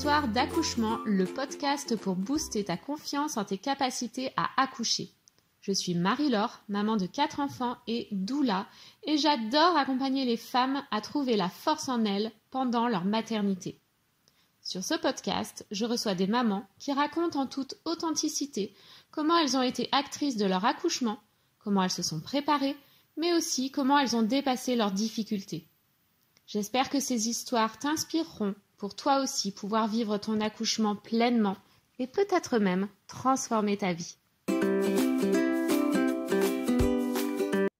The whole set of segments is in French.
Histoire d'accouchement, le podcast pour booster ta confiance en tes capacités à accoucher. Je suis Marie-Laure, maman de 4 enfants et doula, et j'adore accompagner les femmes à trouver la force en elles pendant leur maternité. Sur ce podcast, je reçois des mamans qui racontent en toute authenticité comment elles ont été actrices de leur accouchement, comment elles se sont préparées, mais aussi comment elles ont dépassé leurs difficultés. J'espère que ces histoires t'inspireront pour toi aussi pouvoir vivre ton accouchement pleinement et peut-être même transformer ta vie.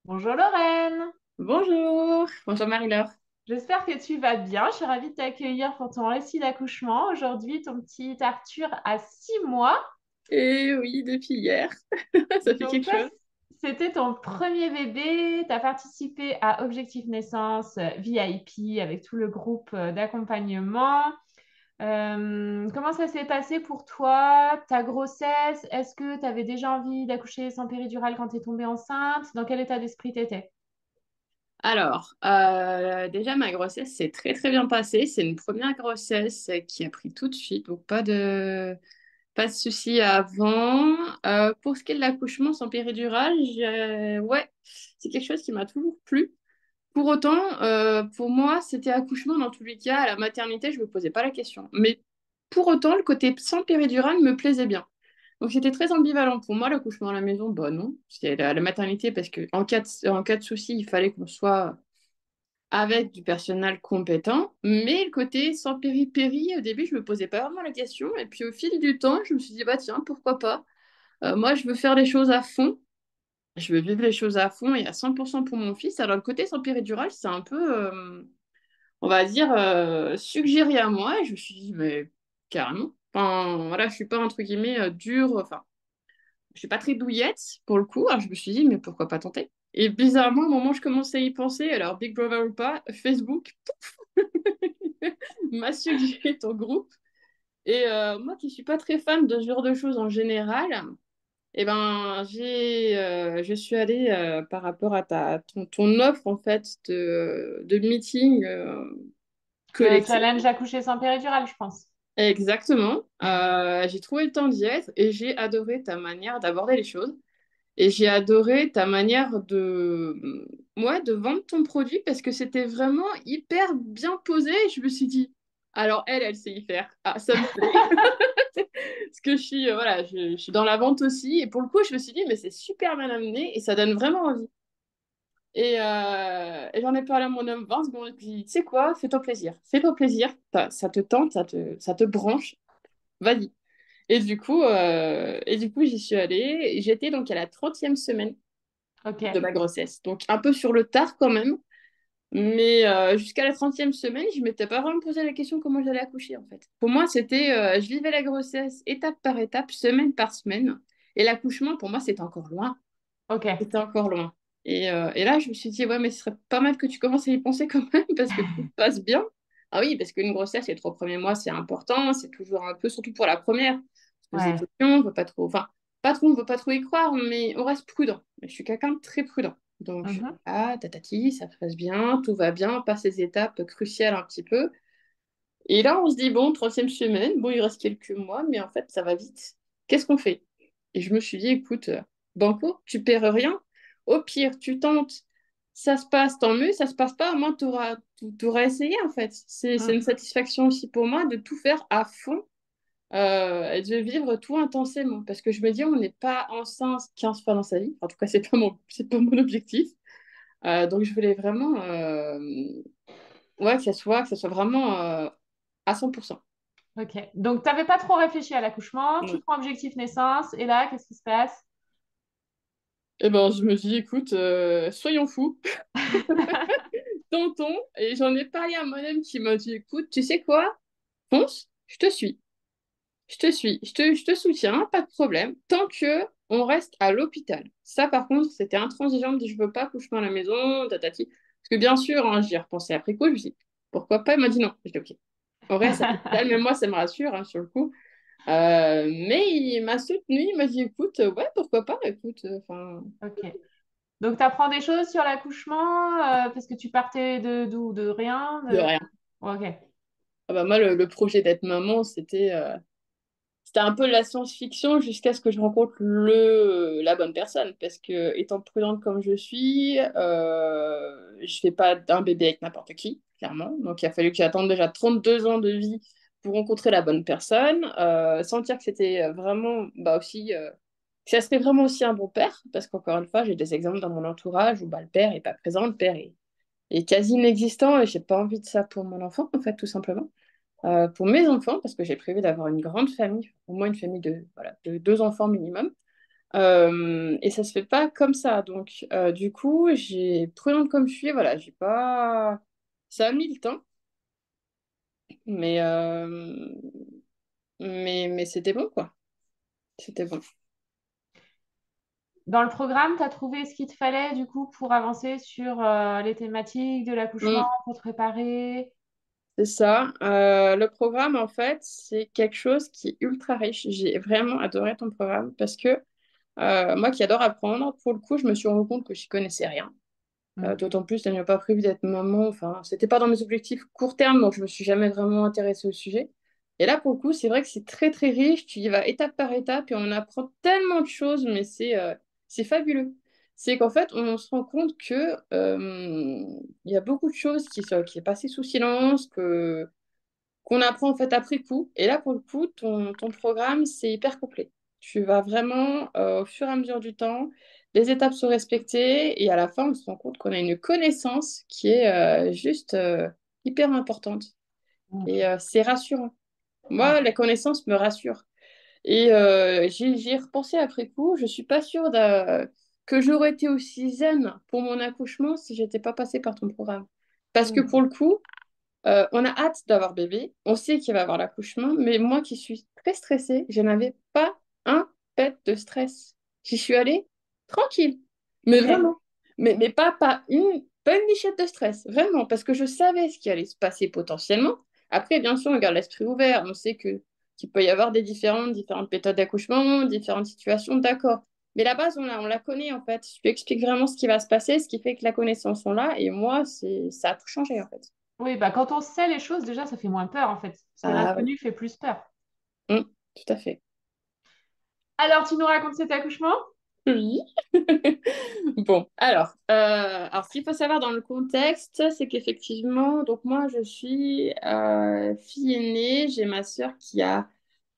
Bonjour Lorraine. Bonjour Marie-Laure. J'espère que tu vas bien. Je suis ravie de t'accueillir pour ton récit d'accouchement. Aujourd'hui, ton petit Arthur a 6 mois. Et oui, depuis hier, ça fait Donc quelque toi, chose. c'était ton premier bébé. Tu as participé à Objectif Naissance VIP avec tout le groupe d'accompagnement. Comment ça s'est passé pour toi, ta grossesse? Est-ce que tu avais déjà envie d'accoucher sans péridurale quand tu es tombée enceinte? Dans quel état d'esprit tu étais? Alors, déjà ma grossesse s'est très très bien passée. C'est une première grossesse qui a pris tout de suite, donc pas de souci avant. Pour ce qui est de l'accouchement sans péridurale, ouais, c'est quelque chose qui m'a toujours plu. Pour autant, pour moi, c'était accouchement dans tous les cas. À la maternité, je me posais pas la question. Mais pour autant, le côté sans péridurale me plaisait bien. Donc c'était très ambivalent pour moi, l'accouchement à la maison, bah non, c'est la maternité parce que en cas de souci, il fallait qu'on soit avec du personnel compétent, mais le côté sans péripérie, au début, je me posais pas vraiment la question, et puis au fil du temps, je me suis dit, bah tiens, pourquoi pas. Moi, je veux faire les choses à fond, je veux vivre les choses à fond et à 100% pour mon fils, alors le côté sans péridurale, c'est un peu, on va dire, suggéré à moi, et je me suis dit, mais carrément. Enfin, voilà, je suis pas, entre guillemets, dure, enfin, je suis pas très douillette pour le coup. Alors je me suis dit, mais pourquoi pas tenter? Et bizarrement, au moment où je commençais à y penser, alors Big Brother ou pas, Facebook m'a suggéré ton groupe. Et moi qui suis pas très fan de ce genre de choses en général, eh ben, je suis allée par rapport à ton offre en fait de meeting Le collectif. challenge accoucher sans péridurale, je pense. Exactement. J'ai trouvé le temps d'y être et j'ai adoré ta manière d'aborder les choses. Et j'ai adoré ta manière de vendre ton produit parce que c'était vraiment hyper bien posé. Je me suis dit, alors elle sait y faire. Ah, ça me plaît. Parce que voilà, je suis dans la vente aussi. Et pour le coup, je me suis dit, mais c'est super bien amené et ça donne vraiment envie. Et j'en ai parlé à mon homme 20 secondes. Et puis, tu sais quoi, fais-toi plaisir. Fais-toi plaisir. Ça te tente, ça te branche. Vas-y. Et du coup, j'y suis allée. Et j'étais donc à la 30e semaine de Ok. ma grossesse. Donc un peu sur le tard quand même. Mais jusqu'à la 30e semaine, je m'étais pas vraiment posé la question comment j'allais accoucher en fait. Pour moi, c'était, je vivais la grossesse étape par étape, semaine par semaine. Et l'accouchement, pour moi, c'était encore loin. Ok. C'était encore loin. Et là, je me suis dit, ouais, mais ce serait pas mal que tu commences à y penser quand même parce que tout se passe bien. Ah oui, parce qu'une grossesse, les 3 premiers mois, c'est important. C'est toujours un peu, surtout pour la première. On se pose des Ouais. questions, on veut pas trop, enfin, pas trop, on veut pas trop y croire, mais on reste prudent. Mais je suis quelqu'un de très prudent. Donc, Mhm. ah, tatati, ça se passe bien, tout va bien, on passe ces étapes cruciales un petit peu. Et là, on se dit, bon, 3e semaine, bon, il reste quelques mois, mais en fait, ça va vite. Qu'est-ce qu'on fait? Et je me suis dit, écoute, banco, tu perds rien. Au pire, tu tentes, ça se passe, tant mieux, ça se passe pas, au moins, t'auras essayé, en fait. C'est une Mm. satisfaction aussi pour moi de tout faire à fond et de vivre tout intensément. Parce que je me dis, on n'est pas enceinte 15 fois dans sa vie. En tout cas, c'est pas mon objectif. Donc, je voulais vraiment ouais, que ça soit vraiment à 100%. Ok. Donc, tu n'avais pas trop réfléchi à l'accouchement. Tu Ouais. prends objectif naissance. Et là, qu'est-ce qui se passe? Et ben, je me dis, écoute, soyons fous, tentons. Et j'en ai parlé à moi-même qui m'a dit, écoute, tu sais quoi? Fonce, je te suis. Je te suis, je te soutiens, pas de problème, tant que on reste à l'hôpital. Ça, par contre, c'était intransigeant, de je veux pas accouchement à la maison, tatati. Parce que bien sûr, hein, j'y ai repensé après coup, je me suis dit, pourquoi pas? Il m'a dit non. J'ai dit, ok, on reste à l'hôpital, même moi, ça me rassure, hein, sur le coup. Mais il m'a soutenu, il m'a dit, écoute, ouais, pourquoi pas, écoute, enfin, Ok. Donc, tu apprends des choses sur l'accouchement parce que tu partais de d'où? De rien? de rien. Ok. Ah bah moi, le projet d'être maman, c'était un peu de la science-fiction jusqu'à ce que je rencontre la bonne personne. Parce que, étant prudente comme je suis, je fais pas d'un bébé avec n'importe qui, clairement. Donc, il a fallu que j'attende déjà 32 ans de vie pour rencontrer la bonne personne. Sentir que c'était vraiment, bah aussi, que ça serait vraiment aussi un bon père. Parce qu'encore une fois, j'ai des exemples dans mon entourage où bah, le père est pas présent, le père est quasi inexistant et j'ai pas envie de ça pour mon enfant, en fait, tout simplement. Pour mes enfants, parce que j'ai prévu d'avoir une grande famille, au moins une famille de, voilà, de deux enfants minimum. Et ça se fait pas comme ça. Donc, du coup, j'ai prudente comme je suis, voilà, j'ai pas. Ça a mis le temps, mais, mais c'était bon, quoi. C'était bon. Dans le programme, tu as trouvé ce qu'il te fallait du coup pour avancer sur les thématiques de l'accouchement, Mm, pour te préparer? c'est ça. Le programme, en fait, c'est quelque chose qui est ultra riche. J'ai vraiment adoré ton programme parce que moi qui adore apprendre, pour le coup, je me suis rendu compte que je connaissais rien. Mm. D'autant plus, je n'avais pas prévu d'être maman. Enfin, c'était pas dans mes objectifs court terme, donc je me suis jamais vraiment intéressée au sujet. Et là, pour le coup, c'est vrai que c'est très très riche. Tu y vas étape par étape et on apprend tellement de choses, mais c'est fabuleux. C'est qu'en fait, on se rend compte que il y a beaucoup de choses qui est passé sous silence, qu'on apprend en fait après coup. Et là, pour le coup, ton programme, c'est hyper complet. Tu vas vraiment, au fur et à mesure du temps, les étapes sont respectées et à la fin, on se rend compte qu'on a une connaissance qui est juste hyper importante. Et Ok. c'est rassurant. Ouais. Moi, la connaissance me rassure. Et j'y ai repensé après coup. Je suis pas sûre que j'aurais été aussi zen pour mon accouchement si j'étais pas passée par ton programme. Parce que Mm. pour le coup, on a hâte d'avoir bébé, on sait qu'il va avoir l'accouchement, mais moi qui suis très stressée, je n'avais pas un pet de stress. J'y suis allée tranquille, mais Ok. vraiment. Mais pas une lichette de stress, vraiment, parce que je savais ce qui allait se passer potentiellement. Après, bien sûr, on garde l'esprit ouvert, on sait qu'il peut y avoir différentes méthodes d'accouchement, différentes situations, d'accord. Mais la base, on la connaît en fait. Je lui explique vraiment ce qui va se passer, ce qui fait que la connaissance sont là, et moi, ça a tout changé en fait. Oui, bah quand on sait les choses, déjà, ça fait moins peur en fait. Parce que Ah ouais. l'inconnu fait plus peur. Mm, tout à fait. Alors, tu nous racontes cet accouchement? Oui. Bon, alors, ce qu'il faut savoir dans le contexte, c'est qu'effectivement, donc moi, je suis fille aînée, j'ai ma sœur qui a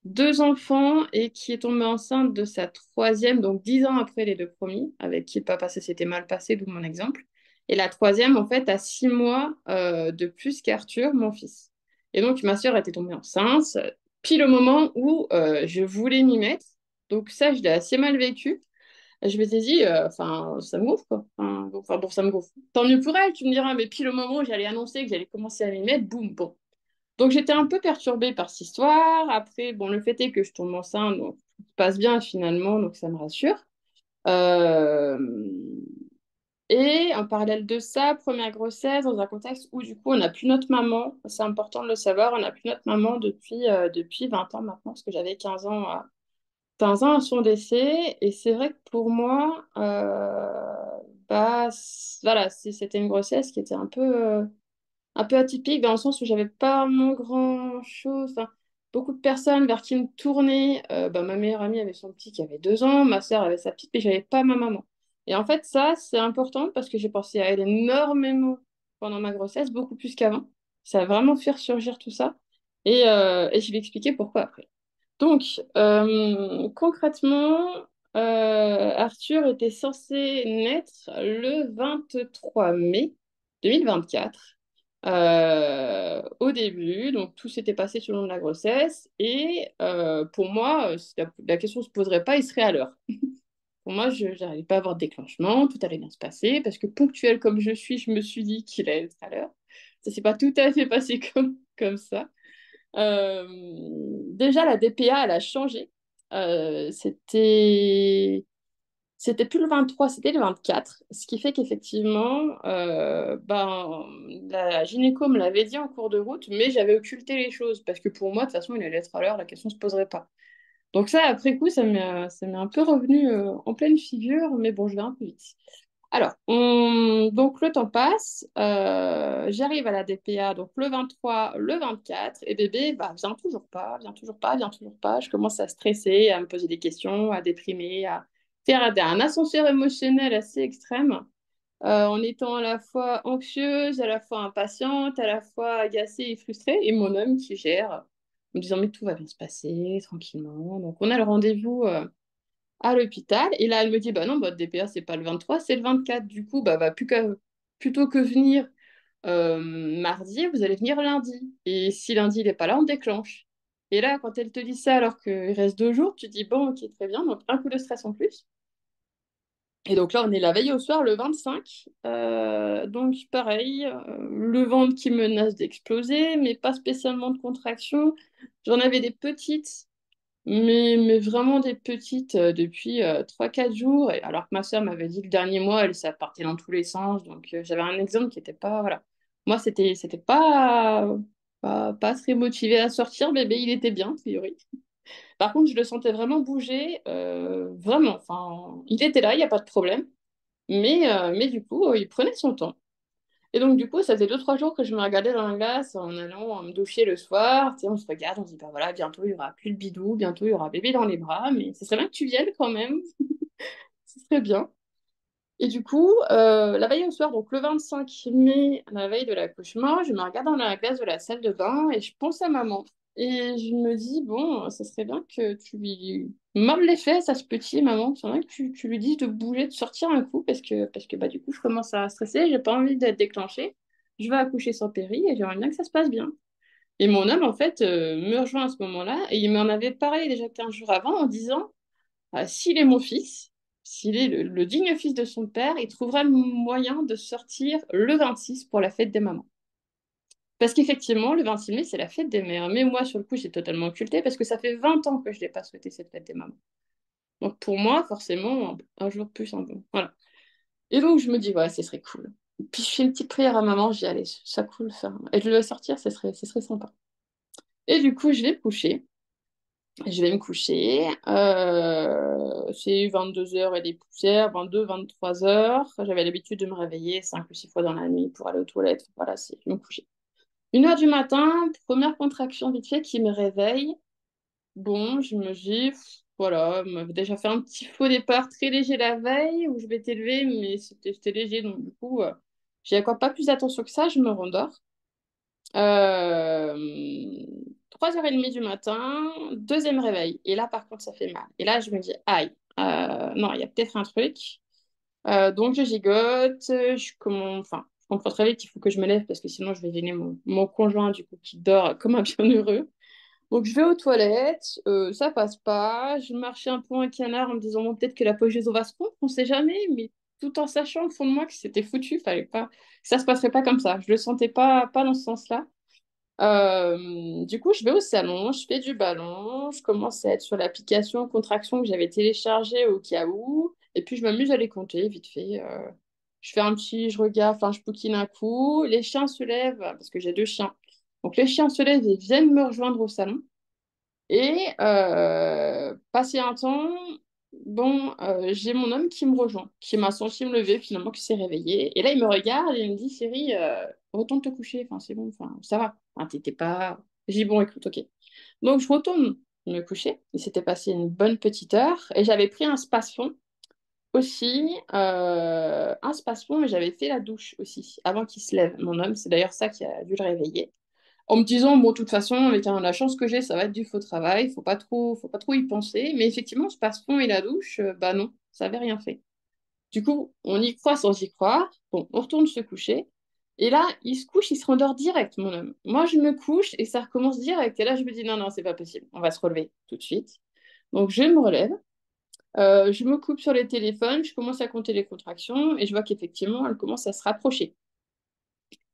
deux enfants et qui est tombée enceinte de sa troisième, donc 10 ans après les deux premiers, avec qui le papa ça s'était mal passé, d'où mon exemple. Et la troisième, en fait, a 6 mois de plus qu'Arthur, mon fils. Et donc, ma sœur était tombée enceinte, pile au moment où je voulais m'y mettre. Donc ça, je l'ai assez mal vécu. Je m'étais dit, enfin, ça me gonfle, quoi. Enfin, bon, ça me gonfle. Tant mieux pour elle, tu me diras, mais pile au moment où j'allais annoncer que j'allais commencer à m'y mettre, boum, bon. Donc j'étais un peu perturbée par cette histoire. Après, bon, le fait est que je tombe enceinte, donc tout se passe bien finalement, donc ça me rassure. Euh, Et en parallèle de ça, première grossesse, dans un contexte où du coup on n'a plus notre maman, c'est important de le savoir, on n'a plus notre maman depuis 20 ans maintenant, parce que j'avais 15 ans à son décès. Et c'est vrai que pour moi, bah, voilà, c'était une grossesse qui était un peu atypique dans le sens où j'avais pas mon grand-chose. Enfin, beaucoup de personnes vers qui me tourner. Bah, ma meilleure amie avait son petit qui avait 2 ans, ma sœur avait sa petite, mais j'avais pas ma maman. Et en fait, ça, c'est important parce que j'ai pensé à elle énormément pendant ma grossesse, beaucoup plus qu'avant. Ça a vraiment fait ressurgir tout ça. Et je vais expliquer pourquoi après. Donc, concrètement, Arthur était censé naître le 23 mai 2024. Au début, donc tout s'était passé tout le long de la grossesse. Et pour moi, la question ne se poserait pas, il serait à l'heure. Pour moi, je n'arrivais pas à avoir de déclenchement, tout allait bien se passer, parce que ponctuelle comme je suis, je me suis dit qu'il allait être à l'heure. Ça s'est pas tout à fait passé comme ça. Déjà, la DPA, elle a changé. C'était plus le 23, c'était le 24. Ce qui fait qu'effectivement, ben, la gynéco me l'avait dit en cours de route, mais j'avais occulté les choses parce que pour moi, de toute façon, il allait être à l'heure, la question ne se poserait pas. Donc ça, après coup, ça m'est un peu revenu en pleine figure, mais bon, je vais un peu vite. Alors, donc le temps passe, j'arrive à la DPA, donc le 23, le 24, et bébé, bah, vient toujours pas, vient toujours pas, vient toujours pas. Je commence à stresser, à me poser des questions, à déprimer, à faire un ascenseur émotionnel assez extrême, en étant à la fois anxieuse, à la fois impatiente, à la fois agacée et frustrée, et mon homme qui gère, en me disant, mais tout va bien se passer, tranquillement. Donc on a le rendez-vous à l'hôpital. Et là, elle me dit, bah non, votre DPA, c'est pas le 23, c'est le 24. Du coup, bah, plutôt que venir mardi, vous allez venir lundi. Et si lundi, il n'est pas là, on déclenche. Et là, quand elle te dit ça, alors qu'il reste 2 jours, tu dis, bon, ok, très bien, donc un coup de stress en plus. Et donc là, on est la veille au soir, le 25. Donc pareil, le ventre qui menace d'exploser, mais pas spécialement de contraction. J'en avais des petites, mais vraiment des petites depuis 3-4 jours. Et alors que ma soeur m'avait dit que le dernier mois, elle, ça partait dans tous les sens. Donc j'avais un exemple qui n'était pas. Voilà. Moi, c'était pas très motivé à sortir. Bébé, il était bien, a priori. Par contre, je le sentais vraiment bouger. Vraiment. Enfin, il était là, il n'y a pas de problème. Mais du coup, il prenait son temps. Et donc, du coup, ça faisait 2-3 jours que je me regardais dans la glace en allant me doucher le soir. Tu sais, on se regarde, on se dit, bah voilà, bientôt il n'y aura plus de bidou, bientôt il y aura bébé dans les bras, mais ce serait bien que tu viennes quand même, ce serait bien. Et du coup, la veille au soir, donc le 25 mai, la veille de l'accouchement, je me regarde dans la glace de la salle de bain et je pense à maman. Et je me dis, bon, ça serait bien que tu lui molles les fesses à ce petit, maman. C'est vrai que tu lui dises de bouger, de sortir un coup, parce que bah, du coup, je commence à stresser, j'ai pas envie d'être déclenchée. Je vais accoucher sans péri et j'aimerais bien que ça se passe bien. Et mon homme, en fait, me rejoint à ce moment-là et il m'en avait parlé déjà 15 jours avant en disant, s'il est mon fils, s'il est le digne fils de son père, il trouvera le moyen de sortir le 26 pour la fête des mamans. Parce qu'effectivement, le 26 mai, c'est la fête des mères. Mais moi, sur le coup, j'ai totalement occulté parce que ça fait 20 ans que je n'ai pas souhaité cette fête des mamans. Donc pour moi, forcément, un jour de plus, un bon. Voilà. Et donc, je me dis, ouais, ce serait cool. Puis je fais une petite prière à maman, je dis, allez, ça cool, ça. Et je vais sortir, ce serait sympa. Et du coup, je vais me coucher. Je vais me coucher. C'est 22 heures et des poussières, 23 heures. J'avais l'habitude de me réveiller 5 ou 6 fois dans la nuit pour aller aux toilettes. Voilà, je vais me coucher. 1 heure du matin, première contraction vite fait qui me réveille. Bon, je me dis, voilà, on m'avait déjà fait un petit faux départ très léger la veille où je vais t'élever, mais c'était léger. Donc, du coup, j'ai encore pas plus attention que ça. Je me rendors. Euh, 3h30 du matin, deuxième réveil. Et là, par contre, ça fait mal. Et là, je me dis, aïe, non, il y a peut-être un truc. Donc, je gigote. Enfin, je comprends très vite qu'il faut que je me lève parce que sinon, je vais gêner mon conjoint, du coup, qui dort comme un bienheureux. Donc, je vais aux toilettes. Ça passe pas. Je marchais un peu en canard en me disant, bon, peut-être que la Géso va se rompre, on sait jamais. Mais tout en sachant au fond de moi que c'était foutu, fallait pas, que ça se passerait pas comme ça. Je le sentais pas dans ce sens-là. Du coup, je vais au salon, je fais du ballon, je commence à être sur l'application contraction que j'avais téléchargée au cas où, et puis je m'amuse à les compter vite fait. Je fais je regarde, enfin, je bouquine un coup, les chiens se lèvent, parce que j'ai 2 chiens. Donc les chiens se lèvent et viennent me rejoindre au salon. Et passé un temps, bon, j'ai mon homme qui me rejoint, qui m'a senti me lever, finalement, qui s'est réveillé. Et là, il me regarde et il me dit, chérie, retourne te coucher, enfin, c'est bon, enfin, ça va. Enfin, t'étais pas. J'ai dit, bon, écoute, ok. Donc, je retourne me coucher. Il s'était passé une bonne petite heure et j'avais pris un spasfon aussi, un spasfon, et j'avais fait la douche aussi, avant qu'il se lève, mon homme. C'est d'ailleurs ça qui a dû le réveiller en me disant, bon, de toute façon, avec la chance que j'ai, ça va être du faux travail, faut pas trop y penser. Mais effectivement, ce passe-fond et la douche, bah non, ça avait rien fait. Du coup, on y croit sans y croire. Bon, on retourne se coucher. Et là, il se couche, il se rendort direct, mon homme. Moi, je me couche et ça recommence direct. Et là, je me dis, non, non, c'est pas possible. On va se relever tout de suite. Donc, je me relève. Je me coupe sur les téléphones, je commence à compter les contractions et je vois qu'effectivement, elles commencent à se rapprocher.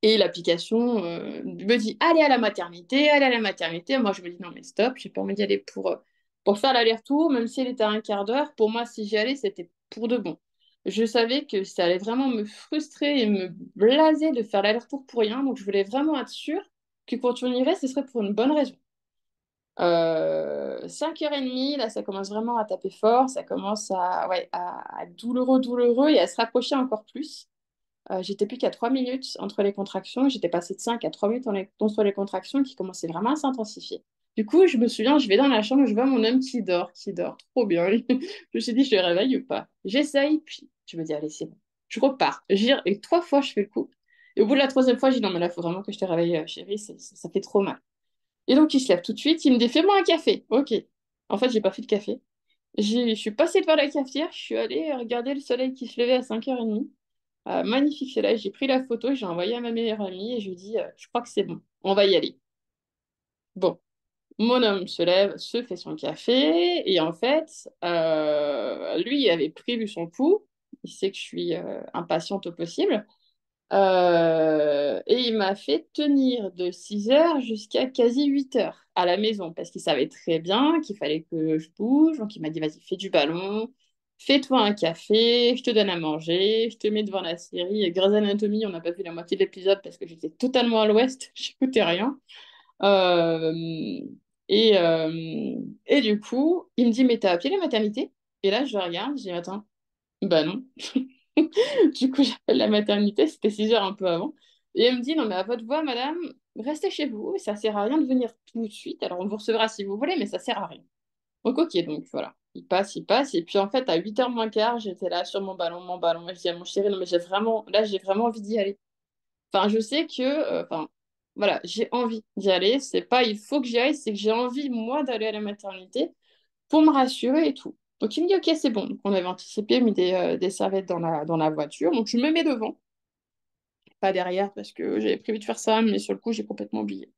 Et l'application me dit, allez à la maternité, allez à la maternité. Moi, je me dis, non, mais stop, j'ai pas envie d'y aller pour faire l'aller-retour, même si elle était à un quart d'heure. Pour moi, si j'y allais, c'était pour de bon. Je savais que ça allait vraiment me frustrer et me blaser de faire l'aller-retour pour rien. Donc, je voulais vraiment être sûre que quand on irait, ce serait pour une bonne raison. 5h30, là, ça commence vraiment à taper fort, ça commence ouais, à douloureux, douloureux et à se rapprocher encore plus. J'étais plus qu'à 3 minutes entre les contractions. J'étais passée de 5 à 3 minutes entre les contractions qui commençaient vraiment à s'intensifier. Du coup, je me souviens, je vais dans la chambre, je vois mon homme qui dort trop bien. Je me suis dit, je le réveille ou pas. J'essaye, puis je me dis, allez, c'est bon. Je repars. Et 3 fois, je fais le coup. Et au bout de la troisième fois, je dis, non, mais là, il faut vraiment que je te réveille, chérie, ça fait trop mal. Et donc, il se lève tout de suite, il me dit, fais-moi un café. Ok. En fait, j'ai pas fait de café. Je suis passée devant la cafetière, je suis allée regarder le soleil qui se levait à 5h30. Magnifique soleil, j'ai pris la photo, j'ai envoyé à ma meilleure amie et je lui ai dit, je crois que c'est bon, on va y aller. Bon, mon homme se lève, se fait son café et en fait, lui, il avait prévu son coup. Il sait que je suis impatiente au possible. Et il m'a fait tenir de 6h jusqu'à quasi 8h à la maison parce qu'il savait très bien qu'il fallait que je bouge. Donc il m'a dit, vas-y, fais du ballon, fais-toi un café, je te donne à manger, je te mets devant la série. Grey's Anatomy, on n'a pas vu la moitié de l'épisode parce que j'étais totalement à l'ouest, j'écoutais rien. Euh, et, euh, et du coup, il me dit, mais t'as appelé la maternité? Et là, je le regarde, je dis, attends, bah non. Du coup, j'appelle la maternité, c'était 6h un peu avant. Et elle me dit, non, mais à votre voix, madame, restez chez vous, ça sert à rien de venir tout de suite. Alors, on vous recevra si vous voulez, mais ça sert à rien. Donc, ok, donc voilà. Il passe, il passe. Et puis, en fait, à 8h moins quart, j'étais là sur mon ballon, mon ballon. Et je dis à mon chéri, non, mais j'ai vraiment envie d'y aller. Enfin, je sais que, enfin, voilà, j'ai envie d'y aller. C'est pas, il faut que j'y aille, c'est que j'ai envie, moi, d'aller à la maternité pour me rassurer et tout. Donc il me dit, ok, c'est bon. Donc, on avait anticipé, mis des serviettes dans la voiture. Donc je me mets devant, pas derrière, parce que j'avais prévu de faire ça, mais sur le coup, j'ai complètement oublié.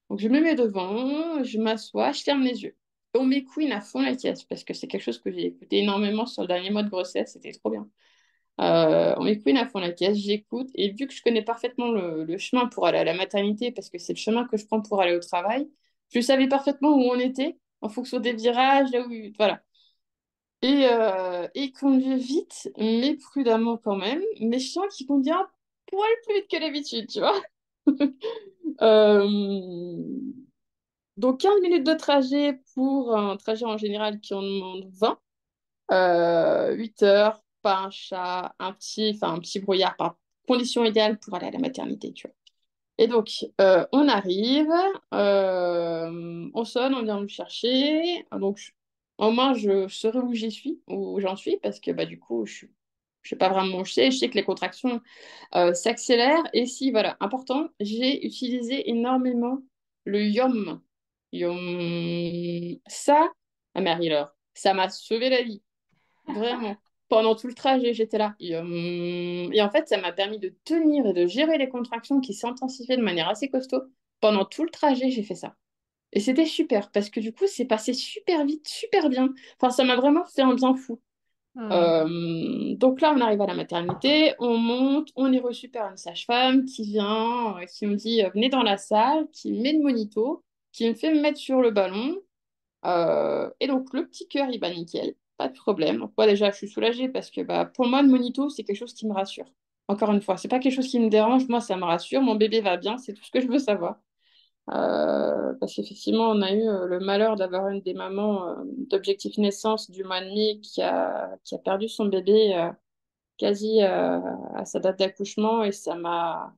Donc je me mets devant, je m'assois, je ferme les yeux. On m'écouine à fond la caisse, parce que c'est quelque chose que j'ai écouté énormément sur le dernier mois de grossesse, c'était trop bien. On m'écouine à fond la caisse, j'écoute, et vu que je connais parfaitement le chemin pour aller à la maternité, parce que c'est le chemin que je prends pour aller au travail, je savais parfaitement où on était, en fonction des virages, là où, voilà. Et il conduit vite, mais prudemment quand même. Mais je sens qu'il conduit un poil plus vite que d'habitude, tu vois. Euh, donc 15 minutes de trajet pour un trajet en général qui en demande 20. 8 heures, pas un chat, enfin, un petit brouillard, pas condition idéale pour aller à la maternité, tu vois. Et donc, on arrive, on sonne, on vient me chercher. Donc, au moins, je saurai où j'y suis, où j'en suis, parce que bah, du coup, je sais pas vraiment où je sais que les contractions s'accélèrent. Et si, voilà, important, j'ai utilisé énormément le YOM. YOM. Ça, ah, Marie-Laure, ça m'a sauvé la vie. Vraiment. Pendant tout le trajet, j'étais là. Et en fait, ça m'a permis de tenir et de gérer les contractions qui s'intensifiaient de manière assez costaud. Pendant tout le trajet, j'ai fait ça. Et c'était super parce que du coup, c'est passé super vite, super bien. Enfin, ça m'a vraiment fait un bien fou. Hmm. Donc là, on arrive à la maternité, on monte, on est reçu par une sage-femme qui vient, qui me dit venez dans la salle, qui me met le monito, qui me fait me mettre sur le ballon. Et donc, le petit cœur, il bat nickel, pas de problème. Donc, moi, déjà, je suis soulagée parce que bah, pour moi, le monito, c'est quelque chose qui me rassure. Encore une fois, c'est pas quelque chose qui me dérange, moi, ça me rassure. Mon bébé va bien, c'est tout ce que je veux savoir. Parce qu'effectivement, on a eu le malheur d'avoir une des mamans d'Objectif Naissance du mois de mai qui a perdu son bébé quasi à sa date d'accouchement et ça m'a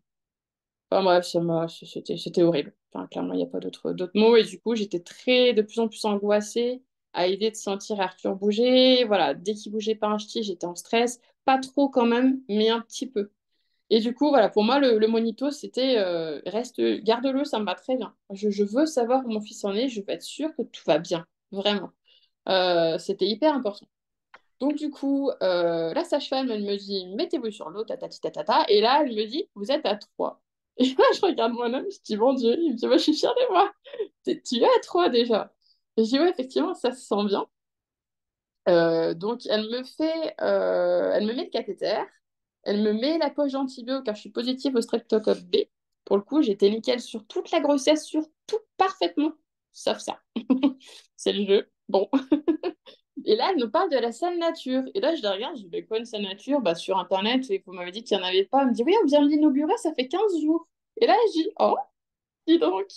enfin, bref, c'était horrible. Enfin, clairement, il n'y a pas d'autres mots. Et du coup, j'étais de plus en plus angoissée à l'idée de sentir Arthur bouger. Voilà, dès qu'il bougeait pas un ch'ti, j'étais en stress. Pas trop quand même, mais un petit peu. Et du coup, voilà, pour moi, le monito, c'était garde-le, ça me va très bien. Je veux savoir où mon fils en est, je veux être sûre que tout va bien, vraiment. C'était hyper important. Donc, du coup, la sage-femme, elle me dit, mettez-vous sur l'eau, tatati tatata. Et là, elle me dit, vous êtes à 3. Et là, je regarde moi-même, je dis, mon Dieu, il me dit, moi, je suis fière de moi. Tu es à 3 déjà. Et je dis, ouais, effectivement, ça se sent bien. Donc, elle me met le cathéter, elle me met la poche d'antibio car je suis positive au streptocoque B. Pour le coup, j'étais nickel sur toute la grossesse, sur tout parfaitement, sauf ça. C'est le jeu. Bon. Et là, elle nous parle de la salle nature. Et là, je la regarde, je dis, mais quoi une salle nature? Bah, sur Internet, et vous m'avez dit qu'il n'y en avait pas. Elle me dit, oui, on vient de l'inaugurer, ça fait 15 jours. Et là, je dis, oh, dis donc.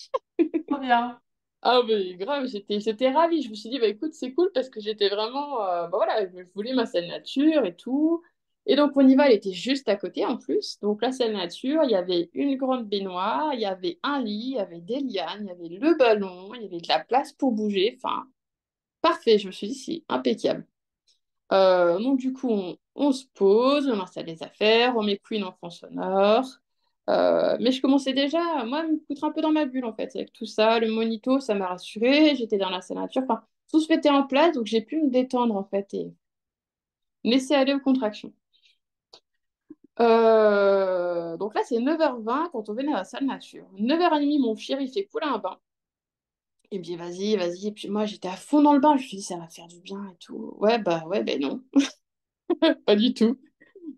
Trop bien. Ah, mais grave, j'étais ravie. Je me suis dit, bah écoute, c'est cool parce que j'étais vraiment. Bah voilà, je voulais ma salle nature et tout. Et donc, on y va, elle était juste à côté en plus. Donc, la salle nature, il y avait une grande baignoire, il y avait un lit, il y avait des lianes, il y avait le ballon, il y avait de la place pour bouger. Enfin, parfait. Je me suis dit, c'est impeccable. Donc, du coup, on se pose, on installe les affaires, on met Queen en fond sonore. Mais je commençais déjà, moi, à me foutre un peu dans ma bulle, en fait. Avec tout ça, le monito, ça m'a rassurée. J'étais dans la salle nature. Enfin, tout se mettait en place, donc j'ai pu me détendre, en fait, et me laisser aller aux contractions. Donc là, c'est 9h20 quand on venait à la salle nature. 9h30, mon chéri fait couler un bain. Il me dit, vas-y, vas-y. Et puis moi, j'étais à fond dans le bain. Je me suis dit, ça va faire du bien et tout. Ouais, ben non, pas du tout.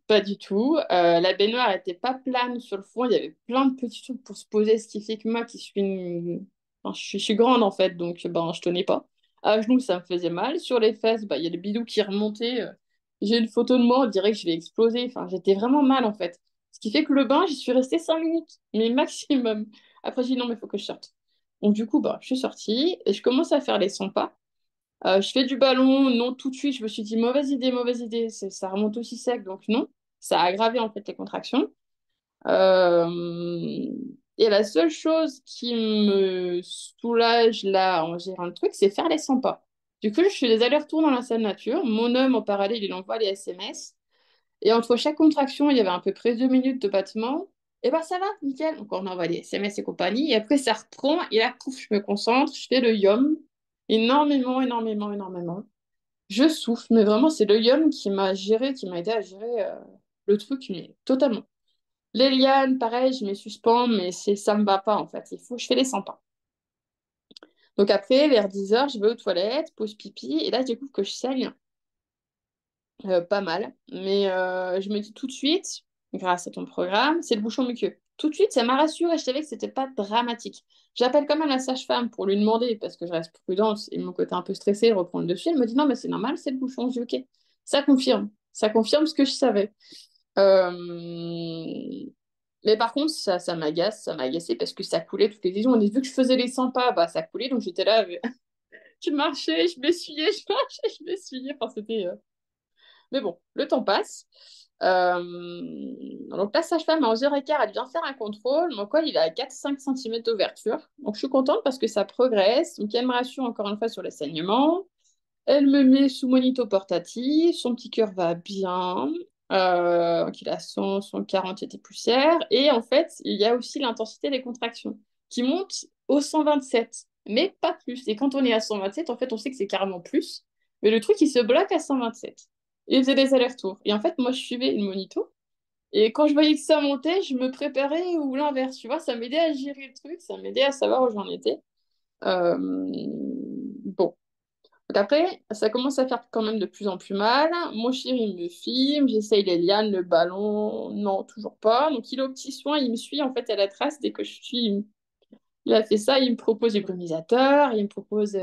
Pas du tout. La baignoire n'était pas plane sur le fond. Il y avait plein de petits trucs pour se poser, ce qui fait que moi, qui suis enfin, je suis grande en fait, donc ben, je tenais pas. À genoux, ça me faisait mal. Sur les fesses, bah, il y a le bidou qui remontait. J'ai une photo de moi, on dirait que je vais exploser. Enfin, j'étais vraiment mal en fait. Ce qui fait que le bain, j'y suis restée 5 minutes, mais maximum. Après, j'ai dit non, mais il faut que je sorte. Donc du coup, bah, je suis sortie et je commence à faire les 100 pas. Je fais du ballon, non, tout de suite, je me suis dit, mauvaise idée, ça remonte aussi sec, donc non. Ça a aggravé en fait les contractions. Euh, Et la seule chose qui me soulage là en gérant le truc, c'est faire les 100 pas. Du coup, je fais des allers-retours dans la salle nature. Mon homme, en parallèle, il envoie les SMS. Et entre chaque contraction, il y avait à peu près 2 minutes de battement. Et ben ça va, nickel. Donc on envoie les SMS et compagnie. Et après, ça reprend. Et là, pouf, je me concentre. Je fais le yum. Énormément, énormément, énormément. Je souffle, mais vraiment, c'est le yum qui m'a géré, qui m'a aidé à gérer le truc, mais totalement. Les lianes, pareil, je mets suspens, mais ça me va pas en fait. Il faut, je fais les 100 pas. Donc après, vers 10h, je vais aux toilettes, pause pipi, et là, je découvre que je saigne pas mal. Mais je me dis tout de suite, grâce à ton programme, c'est le bouchon muqueux. Tout de suite, ça m'a rassurée, je savais que c'était pas dramatique. J'appelle quand même la sage-femme pour lui demander, parce que je reste prudente et mon côté un peu stressé reprend le dessus. Elle me dit non, mais c'est normal, c'est le bouchon. Je dis ok. Ça confirme. Ça confirme ce que je savais. Euh, Mais par contre, ça m'agace, ça m'a agacé parce que ça coulait toutes les secondes. Et vu que je faisais les 100 pas, bah, ça coulait. Donc j'étais là, je marchais, je m'essuyais, je marchais, je m'essuyais. Enfin, c'était. Mais bon, le temps passe. Donc la sage-femme à 11h15, elle vient faire un contrôle. Mon col, il est à 4-5 cm d'ouverture. Donc je suis contente parce que ça progresse. Donc elle me rassure encore une fois sur les saignements. Elle me met sous monito portatif. Son petit cœur va bien. Donc il a 140 et des poussières. Et en fait, il y a aussi l'intensité des contractions qui monte au 127, mais pas plus. Et quand on est à 127, en fait, on sait que c'est carrément plus. Mais le truc, il se bloque à 127. Et il faisait des allers-retours. Et en fait, moi, je suivais une monito. Et quand je voyais que ça montait, je me préparais ou l'inverse. Tu vois, ça m'aidait à gérer le truc, ça m'aidait à savoir où j'en étais. Euh, Bon. Donc après, ça commence à faire quand même de plus en plus mal. Mon chéri me filme, j'essaye les lianes, le ballon. Non, toujours pas. Donc il est au petit soin, il me suit en fait à la trace dès que je suis. Il a fait ça, il me propose du brumisateur, il me propose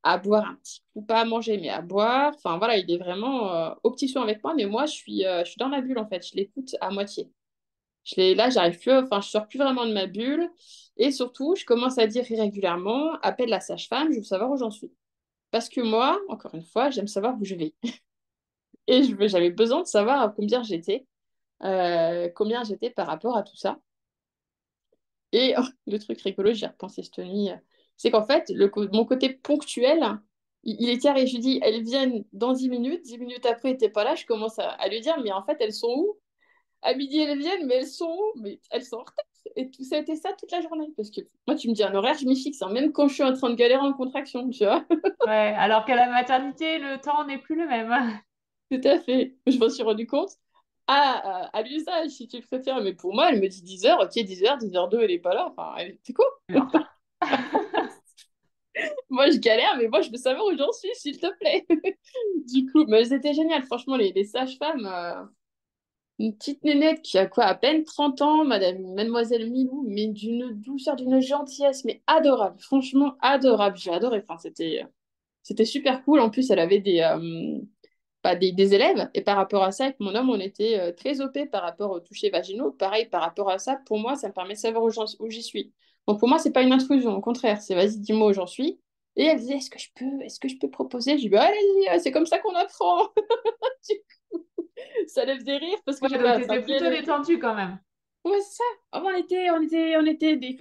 à boire un petit coup, pas à manger, mais à boire. Enfin voilà, il est vraiment au petit soin avec moi, mais moi je suis dans ma bulle en fait, je l'écoute à moitié. Là, j'arrive plus, enfin, je sors plus vraiment de ma bulle. Et surtout, je commence à dire irrégulièrement, appelle la sage-femme, je veux savoir où j'en suis. Parce que moi, encore une fois, j'aime savoir où je vais. Et j'avais besoin de savoir à combien j'étais par rapport à tout ça. Et le truc rigolo, j'y ai repensé cette nuit, c'est qu'en fait, mon côté ponctuel, il est carré. Je lui dis, elles viennent dans 10 minutes. 10 minutes après, t'es pas là. Je commence à lui dire, mais en fait, elles sont où? À midi, elles viennent, mais elles sont où? Mais elles sont en retard. Et tout ça a été ça toute la journée. Parce que moi, tu me dis un horaire, je m'y fixe, hein, même quand je suis en train de galérer en contraction, tu vois. Ouais, alors qu'à la maternité, le temps n'est plus le même. Tout à fait. Je m'en suis rendu compte à l'usage, si tu préfères. Mais pour moi, elle me dit 10h, ok, 10h, 10h02, elle est pas là. Enfin, c'est quoi? Elle est en retard. Moi, je galère, mais moi, je veux savoir où j'en suis, s'il te plaît. Du coup, mais c'était génial. Franchement, les sages-femmes, une petite nénette qui a quoi, à peine 30 ans, Mademoiselle Milou, mais d'une douceur, d'une gentillesse, mais adorable. Franchement, adorable. J'ai adoré. Enfin, c'était super cool. En plus, elle avait pas des élèves. Et par rapport à ça, avec mon homme, on était très OP par rapport aux touchés vaginaux. Pareil, par rapport à ça, pour moi, ça me permet de savoir où j'y suis. Donc pour moi, c'est pas une intrusion, au contraire, c'est vas-y, dis-moi où j'en suis. Et elle disait, est-ce que je peux proposer? Je lui dis, bah, allez, c'est comme ça qu'on apprend. Ça les faisait rire parce que Ouais, j'avais donc t'étais attrapé plutôt détendue quand même. Ouais, c'est ça. Ah, on était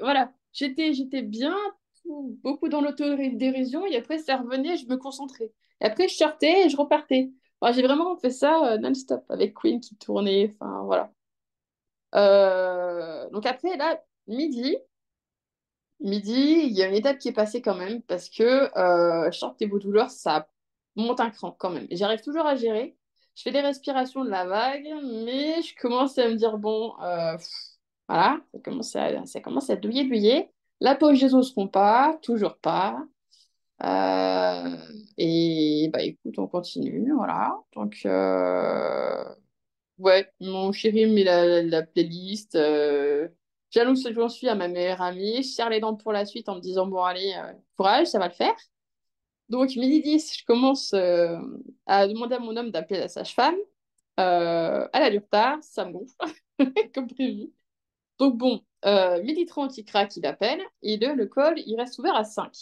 voilà. J'étais bien, beaucoup dans l'autodérision et après ça revenait, je me concentrais. Et après je sortais et je repartais. Enfin, j'ai vraiment fait ça non-stop avec Queen qui tournait. Enfin voilà. Donc après là, midi, il y a une étape qui est passée quand même parce que je sens que tes douleurs, ça monte un cran quand même. J'arrive toujours à gérer. Je fais des respirations de la vague, mais je commence à me dire, bon, voilà, ça commence à douiller, douiller. La poche des os seront pas, toujours pas. Et bah écoute, on continue, voilà. Donc, ouais, mon chéri me met la playlist. J'annonce que j'en suis à ma meilleure amie. Je serre les dents pour la suite en me disant, bon, allez, courage, ça va le faire. Donc, midi 10, je commence à demander à mon homme d'appeler la sage-femme. Elle a du retard, ça me gonfle, comme prévu. Donc, bon, midi 30, il craque, il appelle. Et le col, il reste ouvert à 5.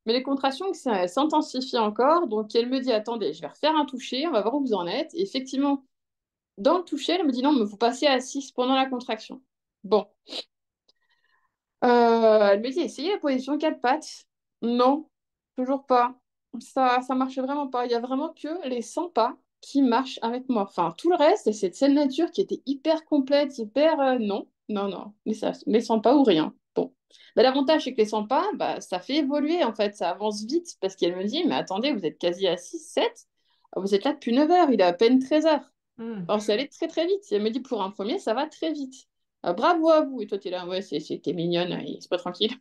Mais les contractions, ça s'intensifie encore. Donc, elle me dit, attendez, je vais refaire un toucher, on va voir où vous en êtes. Et effectivement, dans le toucher, elle me dit non, mais vous passez à 6 pendant la contraction. Bon. Elle me dit essayez la position 4 pattes. Non, toujours pas. Ça marche vraiment pas. Il y a vraiment que les 100 pas qui marchent avec moi. Enfin, tout le reste, c'est cette scène nature qui était hyper complète, hyper. Non, non, non. Les 100 pas ou rien. Bon. Mais l'avantage, c'est que les 100 pas, bah, ça fait évoluer en fait. Ça avance vite parce qu'elle me dit mais attendez, vous êtes quasi à 6 7. Vous êtes là depuis 9 heures. Il est à peine 13 heures. Hmm. Alors, c'est allé très très vite. Elle me dit pour un premier, ça va très vite. Bravo à vous. Et toi, tu es là, ouais, t'es mignonne, c'est pas tranquille.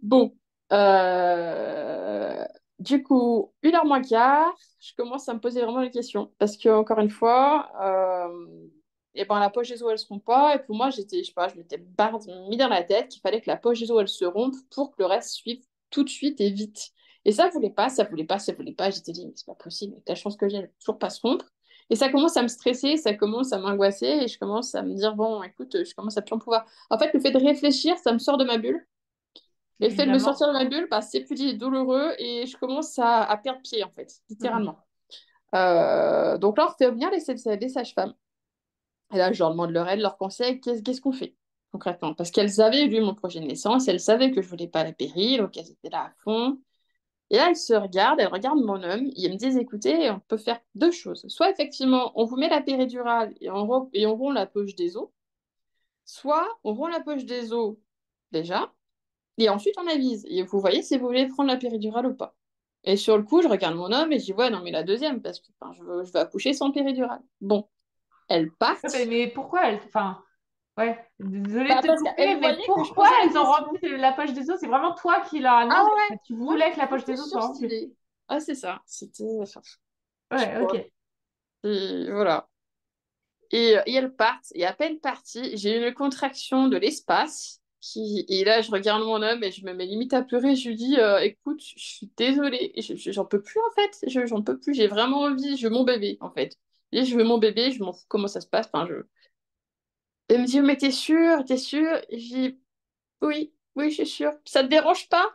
Bon. Euh, Du coup, 1h moins quart, je commence à me poser vraiment les questions. Parce que, encore une fois, et ben, la poche des os, elles se rompt pas. Et pour moi, je sais pas, je m'étais mis dans la tête qu'il fallait que la poche des os, elle se rompe pour que le reste suive tout de suite et vite. Et ça voulait pas, ça voulait pas, ça voulait pas. J'étais dit, mais c'est pas possible, avec la chance que j'ai, elle va toujours pas se rompre. Et ça commence à me stresser, ça commence à m'angoisser et je commence à me dire, bon, écoute, je commence à plus en pouvoir. En fait, le fait de réfléchir, ça me sort de ma bulle. Et le fait de me Évidemment. sortir de ma bulle, bah, c'est plus douloureux et je commence à perdre pied, en fait, Hmm. littéralement. Donc là, on refait venir les sages-femmes. Et là, je leur demande leur aide, leur conseil, qu'est-ce qu'on fait concrètement? Parce qu'elles avaient vu mon projet de naissance, elles savaient que je voulais pas la péri, donc elles étaient là à fond. Et là, elles regardent mon homme, et elles me disent, écoutez, on peut faire deux choses. Soit effectivement, on vous met la péridurale et on rompt la poche des os, soit on rompt la poche des os déjà, et ensuite on avise. Et vous voyez si vous voulez prendre la péridurale ou pas. Et sur le coup, je regarde mon homme et je dis, ouais, non, mais la deuxième, parce que enfin, je veux accoucher sans péridurale. Bon, elles Ouais, partent. mais pourquoi elle... Enfin, ouais, désolée de Bah, te parce couper, qu'elles mais voyaient que je pourquoi posais des elles ont questions. rempli la poche des os? C'est vraiment toi qui leur as Ah demandé. En ouais, fait. Tu moi voulais que la je poche trouve des ça os soit remplie. surstylé. Ah, c'est ça. C'était. Enfin, je sais Ouais, pas. ok. Et voilà. Et elles partent. Et à peine parties, j'ai une contraction de l'espace. Et là, je regarde mon homme et je me mets limite à pleurer. Je lui dis écoute, je suis désolée. J'en peux plus en fait. J'en peux plus. J'ai vraiment envie. Je veux mon bébé en fait. Et je veux mon bébé. Je m'en fous comment ça se passe. Enfin, je... Elle me dit mais t'es sûre? T'es sûre? Je dis oui, oui, je suis sûre. Ça te dérange pas?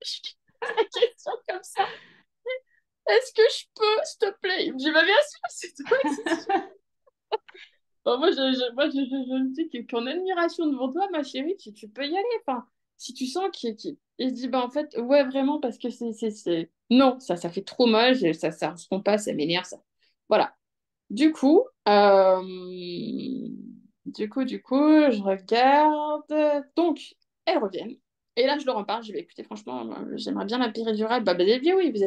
Je dis la question comme ça. Est-ce que je peux, s'il te plaît? Il me dit, bah bien sûr, c'est toi qui suis. Enfin, moi, je me dis qu'en admiration devant toi, ma chérie, tu peux y aller. Enfin, si tu sens qu'il... Il se dit, bah en fait, ouais, vraiment, parce que Non, ça fait trop mal, ça ne se pas, ça m'énerve, ça. Voilà. Du coup, du coup, je regarde. Donc, elles reviennent. Et là, je leur en parle. Je vais écouter, franchement, moi, j'aimerais bien la péridurale. Bah, elle dit oui, vous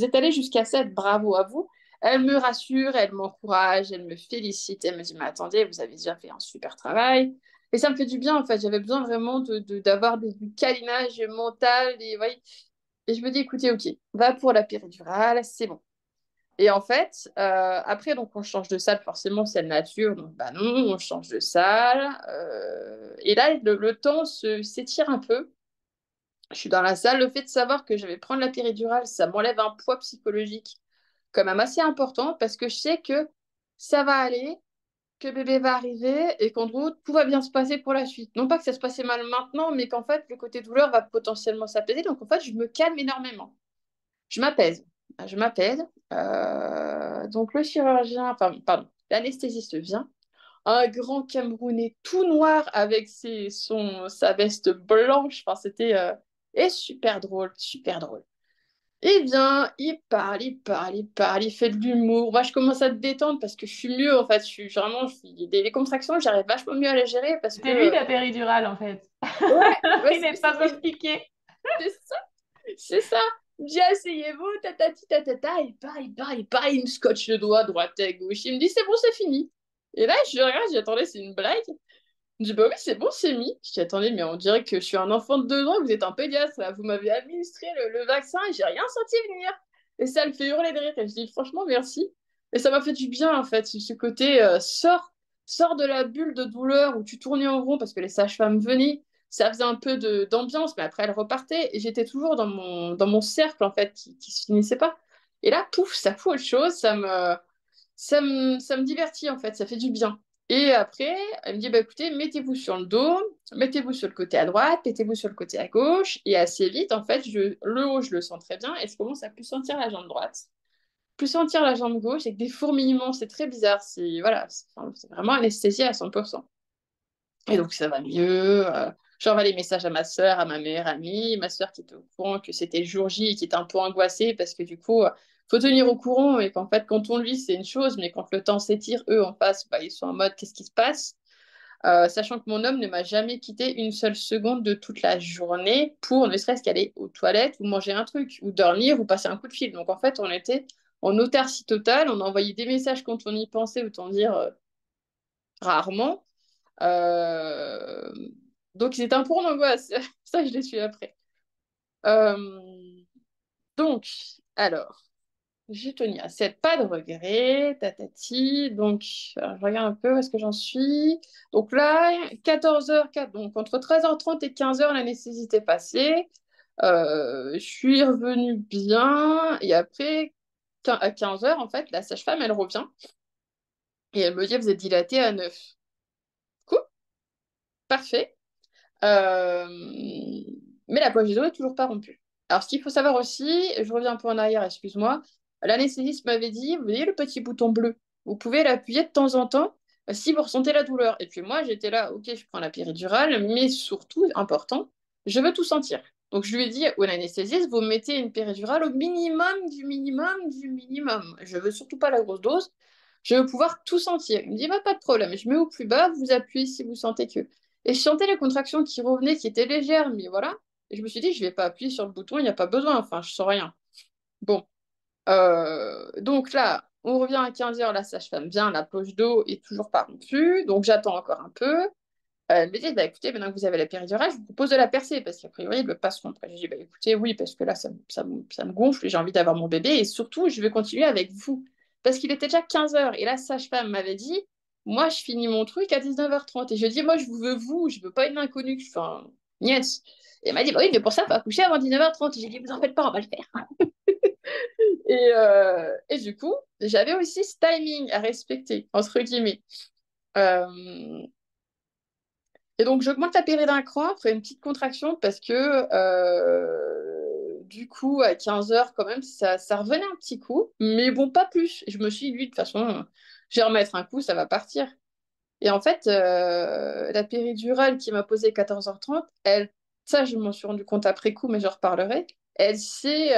êtes allé jusqu'à 7, bravo à vous. Elle me rassure, elle m'encourage, elle me félicite. Elle me dit, mais attendez, vous avez déjà fait un super travail. Et ça me fait du bien, en fait. J'avais besoin vraiment d'avoir du câlinage mental. Et je me dis, écoutez, ok, va pour la péridurale, c'est bon. Et en fait, après, donc on change de salle, forcément, c'est la nature, donc bah non, on change de salle. Et là, le temps s'étire un peu. Je suis dans la salle. Le fait de savoir que je vais prendre la péridurale, ça m'enlève un poids psychologique quand même assez important parce que je sais que ça va aller, que bébé va arriver et qu'en gros, tout va bien se passer pour la suite. Non pas que ça se passait mal maintenant, mais qu'en fait, le côté douleur va potentiellement s'apaiser. Donc en fait, je me calme énormément. Je m'apaise. Je m'apaise. Donc le chirurgien, enfin, pardon, l'anesthésiste vient. Un grand Camerounais tout noir avec sa veste blanche. Enfin, c'était et super drôle, super drôle. Eh bien, il parle, il parle, il parle, il fait de l'humour. Moi, je commence à te détendre parce que je suis mieux, en fait. Les contractions, j'arrive vachement mieux à les gérer parce que, C'est lui ta péridurale en fait. ouais, ouais, Il n'est pas beau piqué. c'est ça, c'est ça. J'ai asseyez-vous, tatati, tatata, il part, il part, il part, il me scotche le doigt, droite et gauche. Il me dit, c'est bon, c'est fini. Et là, je regarde, j'attendais, c'est une blague. Je dis, bah oui, c'est bon, c'est mis. Je dis, attendez, mais on dirait que je suis un enfant de 2 ans, vous êtes un pédiatre, là. Vous m'avez administré le vaccin et j'ai rien senti venir. Et ça le fait hurler de rire. Et je dis, franchement, merci. Et ça m'a fait du bien, en fait, ce côté sort de la bulle de douleur où tu tournais en rond parce que les sages-femmes venaient. Ça faisait un peu d'ambiance, mais après, elles repartaient. Et j'étais toujours dans mon cercle, en fait, qui se finissait pas. Et là, pouf, ça fout autre chose. Ça me divertit, en fait. Ça fait du bien. Et après, elle me dit, bah, écoutez, mettez-vous sur le dos, mettez-vous sur le côté à droite, mettez-vous sur le côté à gauche. Et assez vite, en fait, le haut, je le sens très bien. Et je commence à plus sentir la jambe droite, plus sentir la jambe gauche, avec des fourmillements. C'est très bizarre. Voilà, enfin, c'est vraiment anesthésie à 100%. Et donc, ça va mieux. J'envoie les messages à ma soeur, à ma meilleure amie. Ma soeur qui était au courant que c'était le jour J et qui était un peu angoissée parce que du coup, faut tenir au courant et qu'en fait, quand on le vit, c'est une chose, mais quand le temps s'étire, eux, en face, bah, ils sont en mode qu'est-ce qui se passe? Sachant que mon homme ne m'a jamais quitté une seule seconde de toute la journée pour ne serait-ce qu'aller aux toilettes ou manger un truc, ou dormir, ou passer un coup de fil. Donc en fait, on était en autarcie totale, on envoyait des messages quand on y pensait, autant dire rarement. Euh, Donc, ils étaient un peu en angoisse. Ça, je l'ai su après. Euh, Donc, alors, j'ai tenu à 7, pas de regret, tatati. Donc, je regarde un peu où est-ce que j'en suis. Donc là, 14h, donc entre 13h30 et 15h, l'anesthésie était passée. Je suis revenue bien. Et après, à 15h, en fait, la sage-femme, elle revient. Et elle me dit, vous êtes dilatée à 9. Cool, parfait. Euh, Mais la poche des os est toujours pas rompue. Alors, ce qu'il faut savoir aussi, je reviens un peu en arrière, excuse-moi, l'anesthésiste m'avait dit, vous voyez le petit bouton bleu, vous pouvez l'appuyer de temps en temps si vous ressentez la douleur. Et puis moi, j'étais là, ok, je prends la péridurale, mais surtout, important, je veux tout sentir. Donc, je lui ai dit au anesthésiste, vous mettez une péridurale au minimum du minimum du minimum. Je veux surtout pas la grosse dose. Je veux pouvoir tout sentir. Il me dit, bah, pas de problème. Je mets au plus bas, vous appuyez si vous sentez que. Et je sentais les contractions qui revenaient, qui étaient légères, mais voilà. Et je me suis dit, je vais pas appuyer sur le bouton, il n'y a pas besoin, enfin, je sens rien. Bon. Donc là, on revient à 15h, la sage-femme vient, la poche d'eau est toujours pas rompue, donc j'attends encore un peu. Elle me dit, bah, écoutez, maintenant que vous avez la péridurale, je vous propose de la percer, parce qu'a priori, ils ne pas se rompre. J'ai dit, bah, écoutez, oui, parce que là, ça me gonfle, j'ai envie d'avoir mon bébé, et surtout, je vais continuer avec vous. Parce qu'il était déjà 15h, et la sage-femme m'avait dit, moi, je finis mon truc à 19h30. Et je dis, moi, je vous veux vous, je veux pas une inconnue. Enfin, niette. Et elle m'a dit, bah oui, mais pour ça, il faut accoucher avant 19h30. Et j'ai dit, vous en faites pas, on va le faire. Et du coup, j'avais aussi ce timing à respecter, entre guillemets. Euh, et donc, j'augmente la pérée d'un cran après une petite contraction parce que du coup, à 15h, quand même, ça revenait un petit coup. Mais bon, pas plus. Et je me suis dit, lui, de toute façon, je vais remettre un coup, ça va partir. Et en fait, la péridurale qui m'a posé 14h30, ça, je m'en suis rendu compte après coup, mais j'en reparlerai. C'est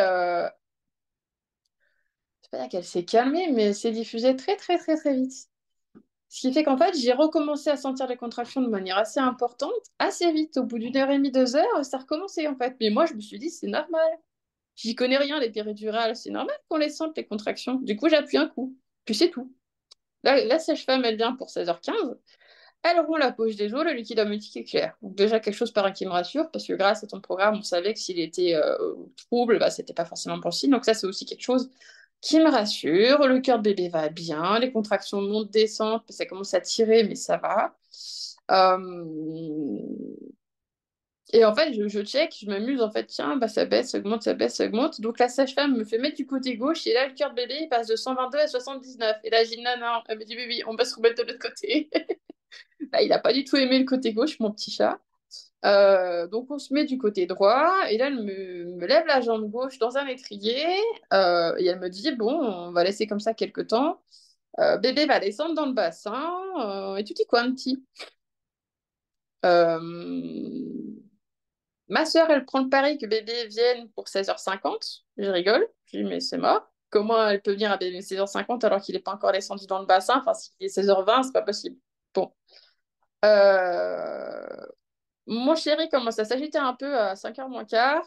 pas dire qu'elle s'est calmée, mais elle s'est diffusée très, très, très, très vite. Ce qui fait qu'en fait, j'ai recommencé à sentir les contractions de manière assez importante, assez vite. Au bout d'une heure et demie, 2 heures, ça recommençait en fait. Mais moi, je me suis dit, c'est normal. J'y connais rien, les péridurales. C'est normal qu'on les sente, les contractions. Du coup, j'appuie un coup. Puis c'est tout. Là, la sage-femme, elle vient pour 16h15. Elle rompt la poche des os, le liquide amniotique est clair. Donc déjà quelque chose par un qui me rassure, parce que grâce à ton programme, on savait que s'il était trouble, bah, c'était pas forcément bon signe. Donc ça, c'est aussi quelque chose qui me rassure. Le cœur de bébé va bien, les contractions montent, descendent, ça commence à tirer, mais ça va. Euh, Et en fait, je check, je m'amuse, en fait, tiens, bah, ça baisse, ça augmente, ça baisse, ça augmente. Donc la sage-femme me fait mettre du côté gauche, et là, le cœur de bébé, il passe de 122 à 79. Et là, j'ai dit, non, non, elle me dit, oui, oui, on va se remettre de l'autre côté. Là, il n'a pas du tout aimé le côté gauche, mon petit chat. Donc on se met du côté droit, et là, elle me lève la jambe gauche dans un étrier, et elle me dit, bon, on va laisser comme ça quelques temps. Bébé va descendre dans le bassin, et tutti quanti. Euh, Ma sœur, elle prend le pari que bébé vienne pour 16h50. Je rigole. Je dis, mais c'est mort. Comment elle peut venir à bébé 16h50 alors qu'il n'est pas encore descendu dans le bassin? Enfin, s'il est 16h20, c'est pas possible. Bon. Euh, Mon chéri commence à s'agiter un peu à 5h moins quart,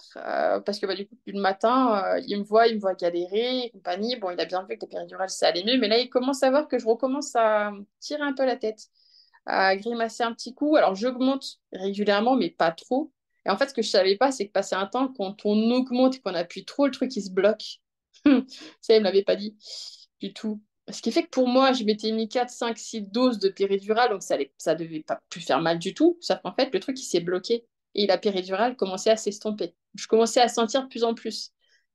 parce que bah, du coup, depuis le matin, il me voit galérer et compagnie. Bon, il a bien vu que la péridurale, ça allait mieux, mais là, il commence à voir que je recommence à tirer un peu la tête, à grimacer un petit coup. Alors, j'augmente régulièrement, mais pas trop. Et en fait, ce que je savais pas, c'est que passé un temps, quand on augmente et qu'on appuie trop, le truc, il se bloque. Ça, il me l'avait pas dit du tout. Ce qui fait que pour moi, je m'étais mis 4, 5, 6 doses de péridurale, donc ça devait pas plus faire mal du tout. Sauf qu'en fait, le truc, il s'est bloqué. Et la péridurale commençait à s'estomper. Je commençais à sentir de plus en plus.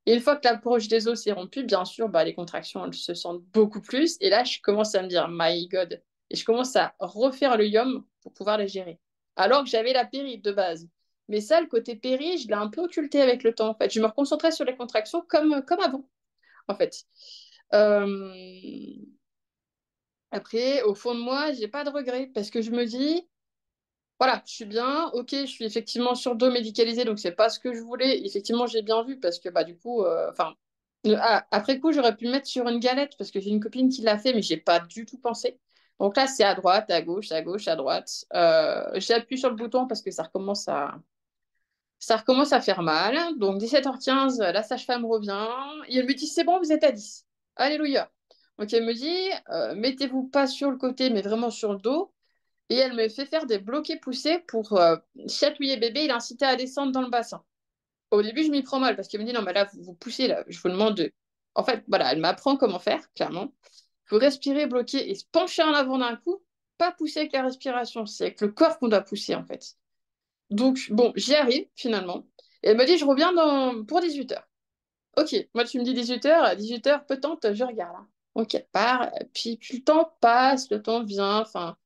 Et une fois que l'approche des os s'est rompue, bien sûr, bah, les contractions, elles se sentent beaucoup plus. Et là, je commence à me dire, my God. Et je commence à refaire le yum pour pouvoir les gérer. Alors que j'avais la péri de base. Mais ça, le côté péri, je l'ai un peu occulté avec le temps. En fait, je me reconcentrais sur les contractions comme avant, en fait. Euh, Après, au fond de moi, j'ai pas de regrets parce que je me dis, voilà, je suis bien, ok, je suis effectivement sur dos médicalisé, donc c'est pas ce que je voulais. Effectivement, j'ai bien vu parce que bah du coup, enfin, après coup, j'aurais pu me mettre sur une galette parce que j'ai une copine qui l'a fait, mais j'ai pas du tout pensé. Donc là, c'est à droite, à gauche, à gauche, à droite. J'appuie sur le bouton parce que ça recommence à faire mal. Donc 17h15, la sage-femme revient et elle me dit, c'est bon, vous êtes à 10. Alléluia. Donc elle me dit, mettez-vous pas sur le côté, mais vraiment sur le dos. Et elle me fait faire des bloqués poussés pour chatouiller bébé et l'inciter à descendre dans le bassin. Au début, je m'y prends mal parce qu'elle me dit, non, mais là, vous poussez, là. Je vous demande de. En fait, voilà, elle m'apprend comment faire, clairement. Il faut respirer, bloquer et se pencher en avant d'un coup. Pas pousser avec la respiration, c'est avec le corps qu'on doit pousser, en fait. Donc, bon, j'y arrive, finalement. Et elle me dit, je reviens pour 18h. Ok, moi tu me dis 18h, à 18h, peut-être, je regarde, hein. Ok, elle part, puis le temps passe, le temps vient, enfin,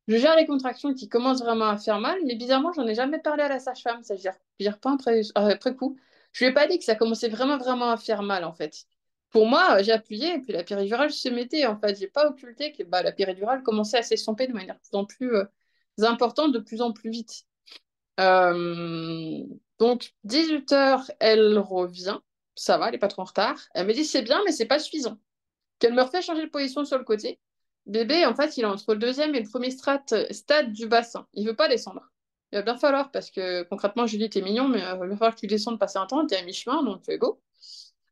je gère les contractions qui commencent vraiment à faire mal, mais bizarrement, j'en ai jamais parlé à la sage-femme, ça je gère pas après coup. Je lui ai pas dit que ça commençait vraiment, vraiment à faire mal, en fait. Pour moi, j'ai appuyé, et puis la péridurale se mettait, en fait, j'ai pas occulté que bah, la péridurale commençait à s'estomper de manière de plus en plus importante, de plus en plus vite. Donc, 18h, elle revient. Ça va, elle n'est pas trop en retard. Elle me dit c'est bien, mais c'est pas suffisant. Qu'elle me refait changer de position sur le côté. Bébé, en fait, il est entre le deuxième et le premier stade du bassin. Il veut pas descendre. Il va bien falloir, parce que concrètement, Julie, t'es mignon, mais il va falloir que tu descendes passer un temps. T'es à mi-chemin, donc go.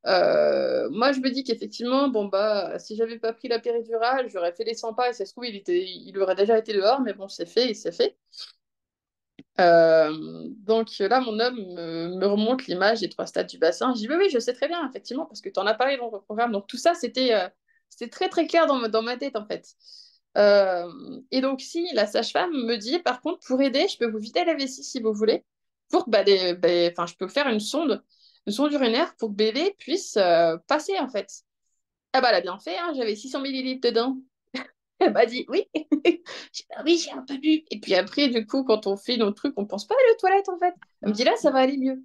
Moi, je me dis qu'effectivement, bon, bah, si j'avais pas pris la péridurale, j'aurais fait les 100 pas et ça se trouve, il aurait déjà été dehors, mais bon, c'est fait et c'est fait. Donc là, mon homme me remonte l'image des trois stades du bassin. Je dis, oui, oui, je sais très bien, effectivement, parce que tu en as parlé dans ton programme. Donc tout ça, c'était très, très clair dans ma tête, en fait. Et donc, si la sage-femme me dit, par contre, pour aider, je peux vous vider la vessie si vous voulez, pour que, enfin, je peux faire une sonde urinaire pour que bébé puisse passer, en fait. Ah bah, elle a bien fait, hein, j'avais 600 millilitres dedans. Elle m'a dit oui. J'ai dit, ah oui, j'ai un peu bu. Et puis après, du coup, quand on fait nos trucs, on pense pas aller aux toilettes, en fait. Elle me dit là, ça va aller mieux.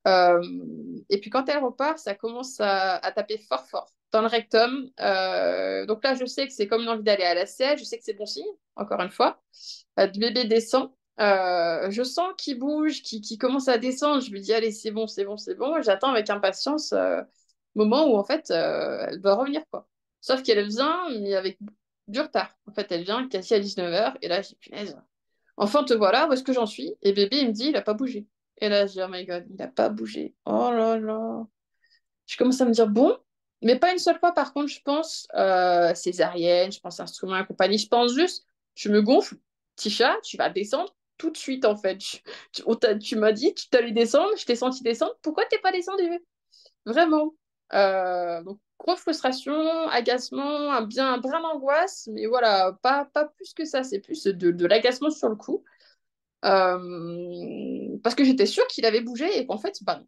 Euh, et puis quand elle repart, ça commence à taper fort, fort dans le rectum. Donc là, je sais que c'est comme une envie d'aller à la selle. Je sais que c'est bon signe, encore une fois. Le bébé descend. Je sens qu'il bouge, qu'il commence à descendre. Je me dis, allez, c'est bon, c'est bon, c'est bon. J'attends avec impatience le moment où, en fait, elle doit revenir, quoi. Sauf qu'elle vient, mais avec du retard. En fait, elle vient quasi à 19h. Et là, je dis, punaise. Enfin, te voilà, où est-ce que j'en suis? Et bébé, il me dit, il a pas bougé. Et là, je dis, oh my God, il a pas bougé. Oh là là. Je commence à me dire, bon, mais pas une seule fois, par contre, je pense césarienne, je pense instrument et compagnie. Je pense juste, je me gonfle, petit chat, tu vas descendre tout de suite, en fait. Tu m'as dit, tu t'allais descendre, je t'ai senti descendre. Pourquoi t'es pas descendu? Vraiment. Donc, grosse frustration, agacement, un brin d'angoisse, mais voilà, pas plus que ça. C'est plus de l'agacement sur le coup. Parce que j'étais sûre qu'il avait bougé et qu'en fait, bah non.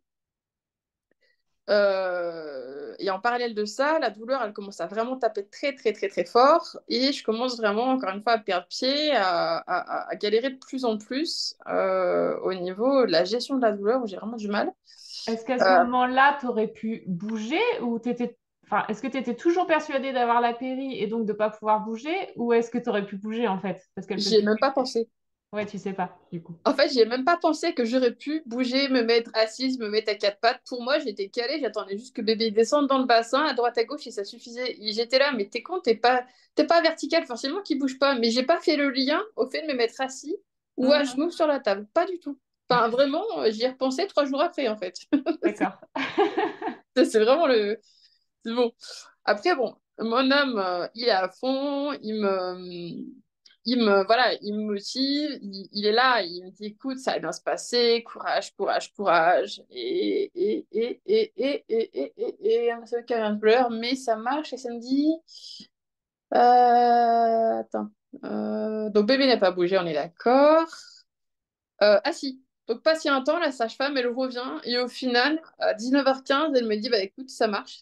Et en parallèle de ça, la douleur, elle commence à vraiment taper très, très, très, très fort. Et je commence vraiment, encore une fois, à perdre pied, à galérer de plus en plus au niveau de la gestion de la douleur, où j'ai vraiment du mal. Est-ce qu'à ce Euh, moment-là, tu aurais pu bouger ou t'étais... Enfin, est-ce que tu étais toujours persuadée d'avoir la péri et donc de ne pas pouvoir bouger ou est-ce que tu aurais pu bouger en fait? Parce qu'elle J'y faisait ai même pas pensé. Ouais, tu sais pas, du coup. En fait, j'ai même pas pensé que j'aurais pu bouger, me mettre assise, me mettre à quatre pattes. Pour moi, j'étais calée, j'attendais juste que bébé descende dans le bassin, à droite à gauche, et ça suffisait. Et j'étais là, mais t'es con, t'es pas vertical, forcément qu'il bouge pas. Mais j'ai pas fait le lien au fait de me mettre assis ou à Mhm. genoux sur la table. Pas du tout. Enfin, vraiment, j'y ai repensé 3 jours après, en fait. D'accord. C'est vraiment le. C'est bon. Après, bon, mon homme, il est à fond, voilà, il me motive, il est là, il me dit, écoute, ça va bien se passer, courage, courage, courage. C'est qu'il y a un pleur, mais ça marche et ça me dit, attends, donc bébé n'a pas bougé, on est d'accord. Ah si, donc pas si un temps, la sage-femme, elle revient et au final, à 19h15, elle me dit, bah écoute, ça marche.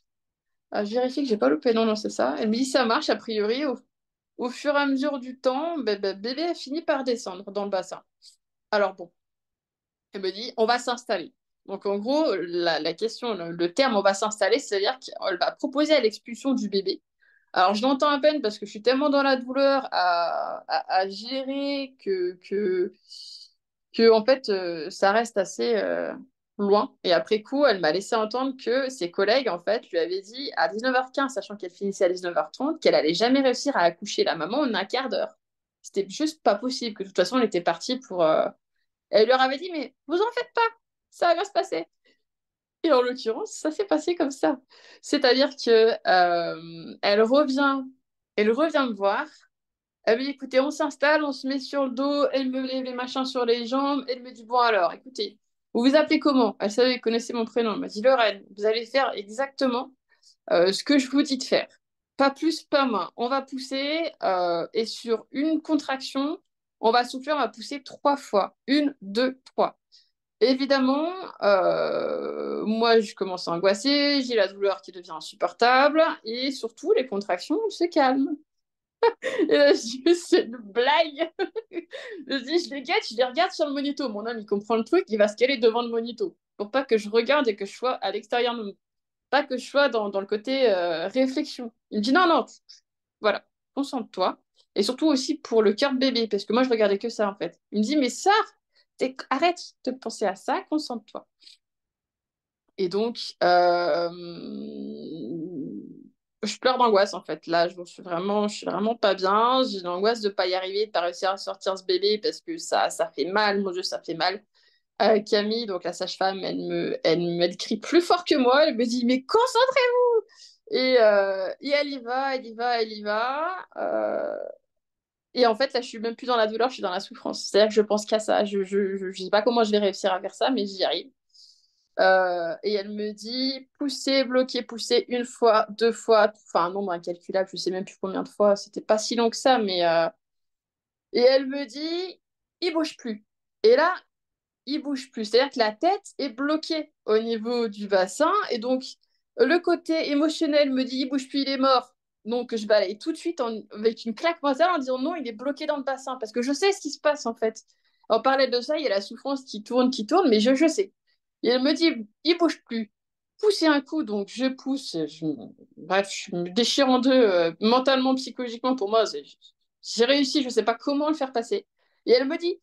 Ah, je vérifie que j'ai pas loupé. Non, non, c'est ça. Elle me dit ça marche, a priori. Au fur et à mesure du temps, bébé a fini par descendre dans le bassin. Alors bon, elle me dit on va s'installer. Donc en gros, la question, le terme on va s'installer, c'est-à-dire qu'elle va proposer à l'expulsion du bébé. Alors je l'entends à peine parce que je suis tellement dans la douleur à gérer que en fait, ça reste assez loin. Et après coup, elle m'a laissé entendre que ses collègues, en fait, lui avaient dit à 19h15, sachant qu'elle finissait à 19h30, qu'elle allait jamais réussir à accoucher la maman en un quart d'heure. C'était juste pas possible, que de toute façon, elle était partie pour... Elle leur avait dit, mais vous en faites pas, ça va bien se passer. Et en l'occurrence, ça s'est passé comme ça. C'est-à-dire que elle revient me voir. Elle me dit, écoutez, on s'installe, on se met sur le dos, elle me lève les machins sur les jambes, elle me dit, bon alors, écoutez, vous vous appelez comment? Elle savait, elle connaissait mon prénom. Elle m'a dit, Lorraine, vous allez faire exactement ce que je vous dis de faire. Pas plus, pas moins. On va pousser et sur une contraction, on va souffler, on va pousser 3 fois. Une, deux, trois. Évidemment, moi, je commence à angoisser, j'ai la douleur qui devient insupportable et surtout, les contractions se calment. Et là, je dis, c'est une blague. Je dis, je les guette, je les regarde sur le monito. Mon homme, il comprend le truc, il va se caler devant le monito. Pour pas que je regarde et que je sois à l'extérieur, pas que je sois dans le côté réflexion. Il me dit, non, non, voilà, concentre-toi. Et surtout aussi pour le cœur de bébé, parce que moi, je regardais que ça, en fait. Il me dit, mais ça, arrête de penser à ça, concentre-toi. Et donc, je pleure d'angoisse en fait. Là, je suis vraiment pas bien. J'ai l'angoisse de pas y arriver, de pas réussir à sortir ce bébé parce que ça fait mal. Mon Dieu, ça fait mal. Camille, donc la sage-femme, elle crie plus fort que moi. Elle me dit, mais concentrez-vous! Et elle y va, elle y va, elle y va. Et en fait, là, je suis même plus dans la douleur, je suis dans la souffrance. C'est-à-dire que je pense qu'à ça. Je sais pas comment je vais réussir à faire ça, mais j'y arrive. Et elle me dit pousser, bloquer, pousser une fois, 2 fois, enfin un nombre incalculable, je sais même plus combien de fois, c'était pas si long que ça, mais et elle me dit il bouge plus. Et là, il bouge plus, c'est-à-dire que la tête est bloquée au niveau du bassin, et donc le côté émotionnel me dit il bouge plus, il est mort. Donc je balaye tout de suite avec une claque mentale en disant non, il est bloqué dans le bassin, parce que je sais ce qui se passe en fait. En parallèle de ça, il y a la souffrance qui tourne, mais je sais. Et elle me dit, il bouge plus. Poussez un coup, donc je pousse. Bref, je me déchire en deux, mentalement, psychologiquement, pour moi. J'ai réussi, je ne sais pas comment le faire passer. Et elle me dit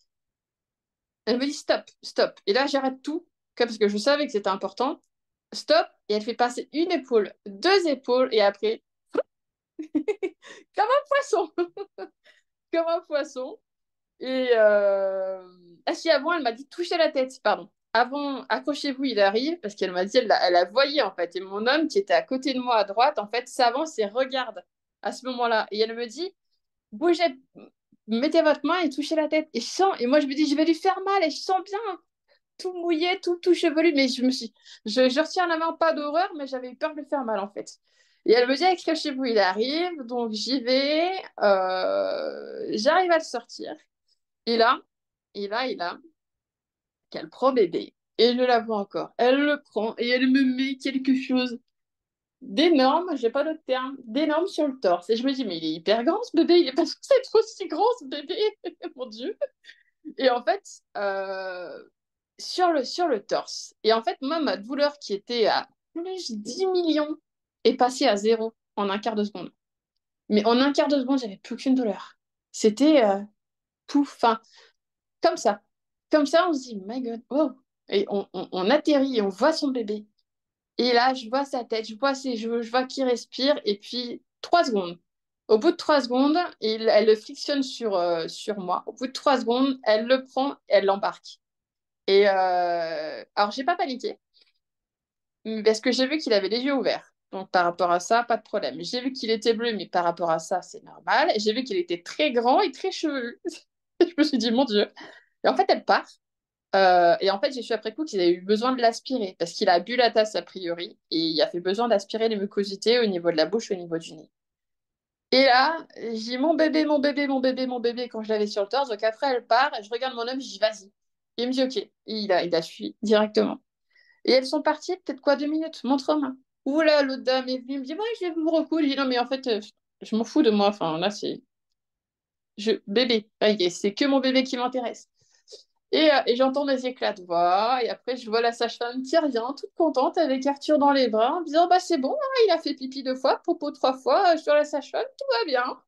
stop, stop. Et là, j'arrête tout, parce que je savais que c'était important. Stop. Et elle fait passer une épaule, 2 épaules, et après, comme un poisson, comme un poisson. Et ah si, avant, elle m'a dit toucher la tête, pardon. Avant, accrochez-vous, il arrive, parce qu'elle m'a dit, elle a voyé en fait. Et mon homme qui était à côté de moi à droite, en fait, s'avance et regarde à ce moment-là. Et elle me dit, bougez, mettez votre main et touchez la tête. Et je sens, et moi je me dis, je vais lui faire mal, et je sens bien tout mouillé, tout chevelu, mais je retiens la main, pas d'horreur, mais j'avais eu peur de lui faire mal en fait. Et elle me dit, accrochez-vous, il arrive, donc j'y vais, j'arrive à le sortir. Et là, Et là, qu'elle prend bébé. Et je la vois encore. Elle le prend et elle me met quelque chose d'énorme, j'ai pas d'autre terme, d'énorme sur le torse. Et je me dis, mais il est hyper grand ce bébé, il est pas censé être aussi grand ce bébé, mon Dieu. Et en fait, sur le torse. Et en fait, moi, ma douleur qui était à plus 10 millions est passée à zéro en un quart de seconde. Mais en un quart de seconde, j'avais plus aucune douleur. C'était pouf, enfin, comme ça. Comme ça, on se dit, my God, oh. Et on atterrit et on voit son bébé. Et là, je vois sa tête, je vois ses cheveux, je vois qu'il respire. Et puis, 3 secondes. Au bout de 3 secondes, elle le frictionne sur moi. Au bout de 3 secondes, elle le prend, elle l'embarque. Et alors, j'ai pas paniqué, parce que j'ai vu qu'il avait les yeux ouverts. Donc, par rapport à ça, pas de problème. J'ai vu qu'il était bleu, mais par rapport à ça, c'est normal. Et j'ai vu qu'il était très grand et très chevelu. Je me suis dit, mon Dieu. Et en fait, elle part. Et en fait, j'ai su après coup qu'il avait eu besoin de l'aspirer parce qu'il a bu la tasse a priori et il a fait besoin d'aspirer les mucosités au niveau de la bouche, au niveau du nez. Et là, j'ai dit mon bébé, mon bébé, mon bébé, mon bébé quand je l'avais sur le torse. Donc après, elle part, je regarde mon homme, je dis vas-y. Et il me dit ok. Et il a suivi directement. Et elles sont parties peut-être quoi 2 minutes, montre-moi. Oula, l'autre dame est venue, il me dit ouais, je vais vous recoudre. Je dis non, mais en fait, je m'en fous de moi. Enfin, là, c'est bébé. Ok, c'est que mon bébé qui m'intéresse. Et j'entends des éclats de voix. Et après, je vois la sage-femme qui revient, toute contente, avec Arthur dans les bras, en disant bah, c'est bon, hein, il a fait pipi 2 fois, popo 3 fois, sur la sage-femme, tout va bien.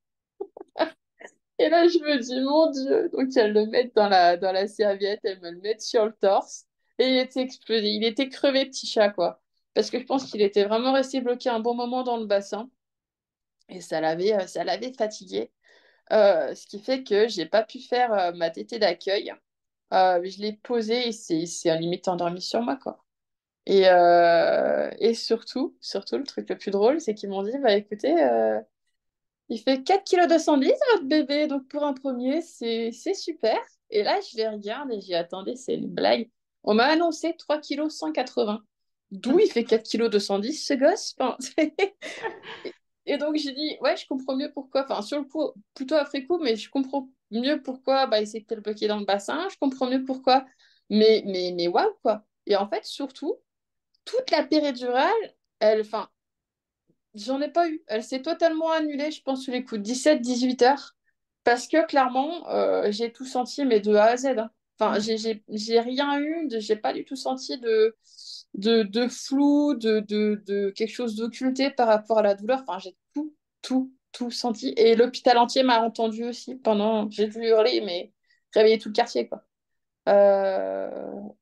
Et là, je me dis mon Dieu. Donc, elles le mettent dans la serviette, elles me le mettent sur le torse. Et il était explosé. Il était crevé, petit chat, quoi. Parce que je pense qu'il était vraiment resté bloqué un bon moment dans le bassin. Et ça l'avait fatigué. Ce qui fait que j'ai pas pu faire ma tétée d'accueil. Je l'ai posé et c'est en limite endormi sur moi, quoi. Et surtout, le truc le plus drôle, c'est qu'ils m'ont dit, bah écoutez, il fait 4,2 kg votre bébé, donc pour un premier, c'est super. Et là, je les regarde et j'y attendais, c'est une blague. On m'a annoncé 3,180 kg. D'où il fait 4,2 kg ce gosse? Enfin, et donc j'ai dit, ouais, je comprends mieux pourquoi, enfin sur le coup, plutôt après coup, mais je comprends mieux pourquoi bah, il s'est peut-être bloqué dans le bassin, je comprends mieux pourquoi, mais waouh quoi. Et en fait, surtout, toute la péridurale, enfin, j'en ai pas eu. Elle s'est totalement annulée, je pense, sous les coups de 17-18 heures, parce que clairement, j'ai tout senti, mais de A à Z, hein. Enfin, j'ai rien eu, j'ai pas du tout senti de flou, de quelque chose d'occulté par rapport à la douleur. Enfin, j'ai tout senti. Et l'hôpital entier m'a entendu aussi pendant. J'ai dû hurler, mais réveiller tout le quartier, quoi.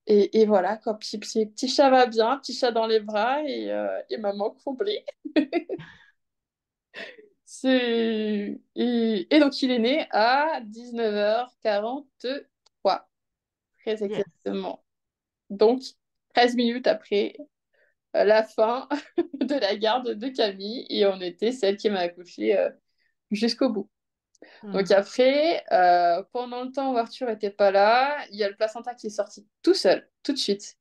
Et voilà, quoi. Petit chat va bien, petit chat dans les bras et maman comblée. Et donc, il est né à 19h43, très Yes. exactement. Donc, 13 minutes après la fin de la garde de Camille, et on était celle qui m'a accouchée jusqu'au bout. Donc Hmm. après, pendant le temps où Arthur n'était pas là, il y a le placenta qui est sorti tout seul, tout de suite,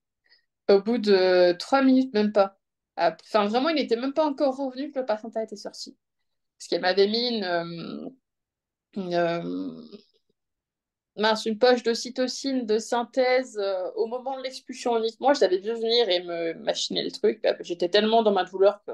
au bout de 3 minutes, même pas. Enfin, vraiment, il n'était même pas encore revenu que le placenta était sorti. Parce qu'elle m'avait mis une, une poche d'ocytocine de synthèse au moment de l'expulsion. Moi, je l'avais vu venir et me machiner le truc. J'étais tellement dans ma douleur que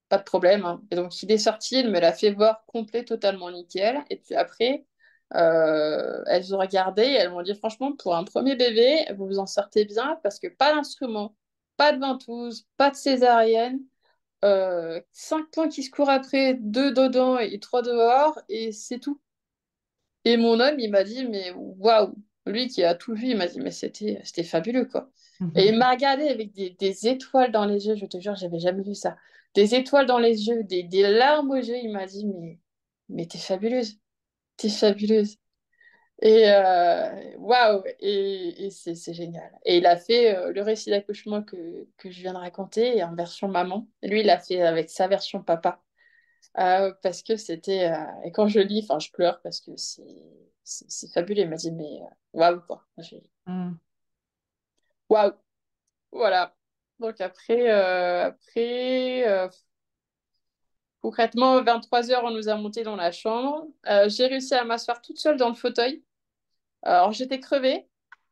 pas de problème, hein. Et donc, il est sorti, il me l'a fait voir complet, totalement nickel. Et puis après, elles ont regardé et elles m'ont dit, franchement, pour un premier bébé, vous vous en sortez bien parce que pas d'instrument, pas de ventouse, pas de césarienne, 5 points qui se courent après, 2 dedans et 3 dehors, et c'est tout. Et mon homme, il m'a dit, mais waouh, lui qui a tout vu, il m'a dit, mais c'était fabuleux, quoi. Et il Mhm. m'a regardé avec des étoiles dans les yeux, je te jure, j'avais jamais vu ça. Des étoiles dans les yeux, des larmes aux yeux, il m'a dit, mais t'es fabuleuse. Et waouh, et c'est génial. Et il a fait le récit d'accouchement que je viens de raconter en version maman. Lui, il l'a fait avec sa version papa. Parce que c'était. Et quand je lis, enfin, je pleure parce que c'est fabuleux. Il m'a dit, mais waouh, quoi. Hmm. Waouh, voilà. Donc après, concrètement, 23 heures, on nous a monté dans la chambre. J'ai réussi à m'asseoir toute seule dans le fauteuil. Alors, j'étais crevée,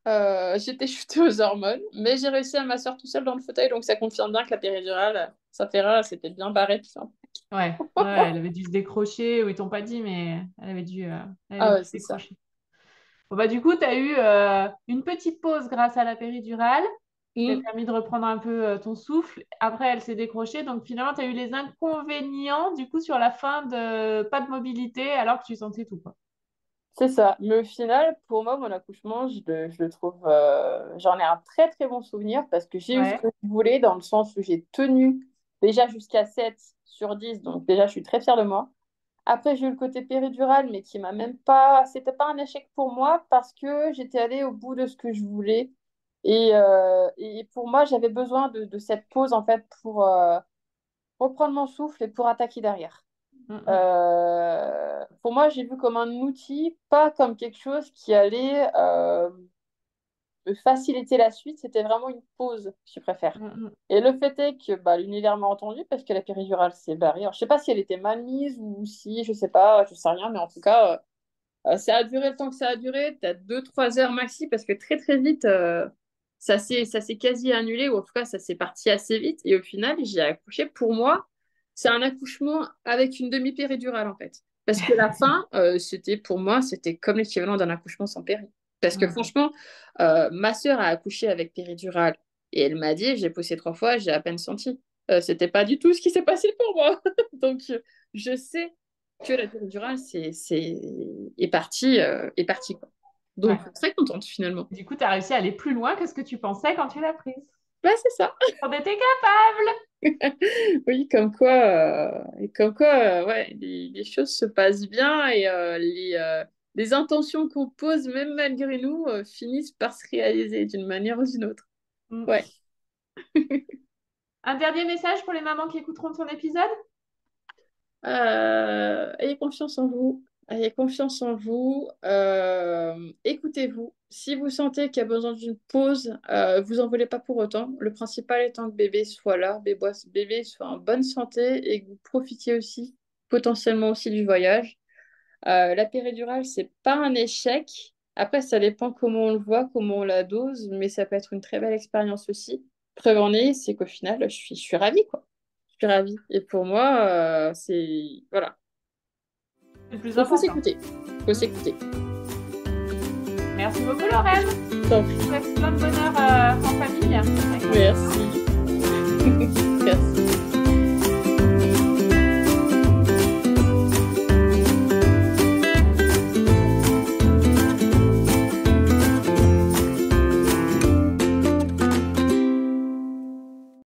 j'étais shootée aux hormones, mais j'ai réussi à m'asseoir tout seul dans le fauteuil, donc ça confirme bien que la péridurale, ça fait rare, c'était bien barré, tout ça. Ouais, ouais, elle avait dû se décrocher, ou ils t'ont pas dit, mais elle avait Ah dû ouais, se c'est ça. décrocher. Bon, bah, du coup, tu as eu une petite pause grâce à la péridurale qui t'a Mm. permis de reprendre un peu ton souffle. Après, elle s'est décrochée. Donc, finalement, tu as eu les inconvénients, du coup, sur la fin de pas de mobilité alors que tu sentais tout, quoi. C'est ça. Mais au final, pour moi, mon accouchement, je le trouve. J'en ai un très très bon souvenir parce que j'ai eu ce Ouais. que je voulais dans le sens où j'ai tenu déjà jusqu'à 7 sur 10. Donc, déjà, je suis très fière de moi. Après, j'ai eu le côté péridural, mais qui m'a même pas. C'était pas un échec pour moi parce que j'étais allée au bout de ce que je voulais. Et pour moi, j'avais besoin de cette pause en fait pour reprendre mon souffle et pour attaquer derrière. Mm, mm, Pour moi, j'ai vu comme un outil, pas comme quelque chose qui allait me faciliter la suite. C'était vraiment une pause, je préfère. mm, mm. Et le fait est que bah, l'univers m'a entendu parce que la péridurale s'est barrée. Alors, je sais pas si elle était mal mise ou si, je sais pas, je sais rien, mais en tout cas, ça a duré le temps que ça a duré, peut-être 2, 3 heures maxi, parce que très très vite, ça s'est quasi annulé, ou en tout cas, ça s'est parti assez vite. Et au final, j'ai accouché. Pour moi, c'est un accouchement avec une demi-péridurale, en fait. Parce que la fin, c'était pour moi, c'était comme l'équivalent d'un accouchement sans péri. Parce que Mm. franchement, ma sœur a accouché avec péridurale. Et elle m'a dit, j'ai poussé 3 fois, j'ai à peine senti. C'était pas du tout ce qui s'est passé pour moi. Donc, je sais que la péridurale, est parti, quoi. Donc, Ouais. très contente finalement. Du coup, tu as réussi à aller plus loin que ce que tu pensais quand tu l'as prise. Ouais, c'est ça. On était capable. Oui, comme quoi ouais, les choses se passent bien et les intentions qu'on pose, même malgré nous, finissent par se réaliser d'une manière ou d'une autre. Mm. Ouais. Un dernier message pour les mamans qui écouteront ton épisode? Ayez confiance en vous. Ayez confiance en vous. Écoutez-vous. Si vous sentez qu'il y a besoin d'une pause, vous en voulez pas pour autant. Le principal étant que bébé soit là, bébé soit en bonne santé et que vous profitiez aussi, potentiellement aussi du voyage. La péridurale, c'est pas un échec. Après, ça dépend comment on le voit, comment on la dose, mais ça peut être une très belle expérience aussi. Preuve en est, c'est qu'au final, je suis ravie, quoi. Je suis ravie. Et pour moi, c'est... Voilà. C'est le plus Donc, faut important. s'écouter. Faut Mm. s'écouter. Merci beaucoup, Lorraine. Tant Je pis. vous souhaite plein de bonheur en famille. Merci. Merci.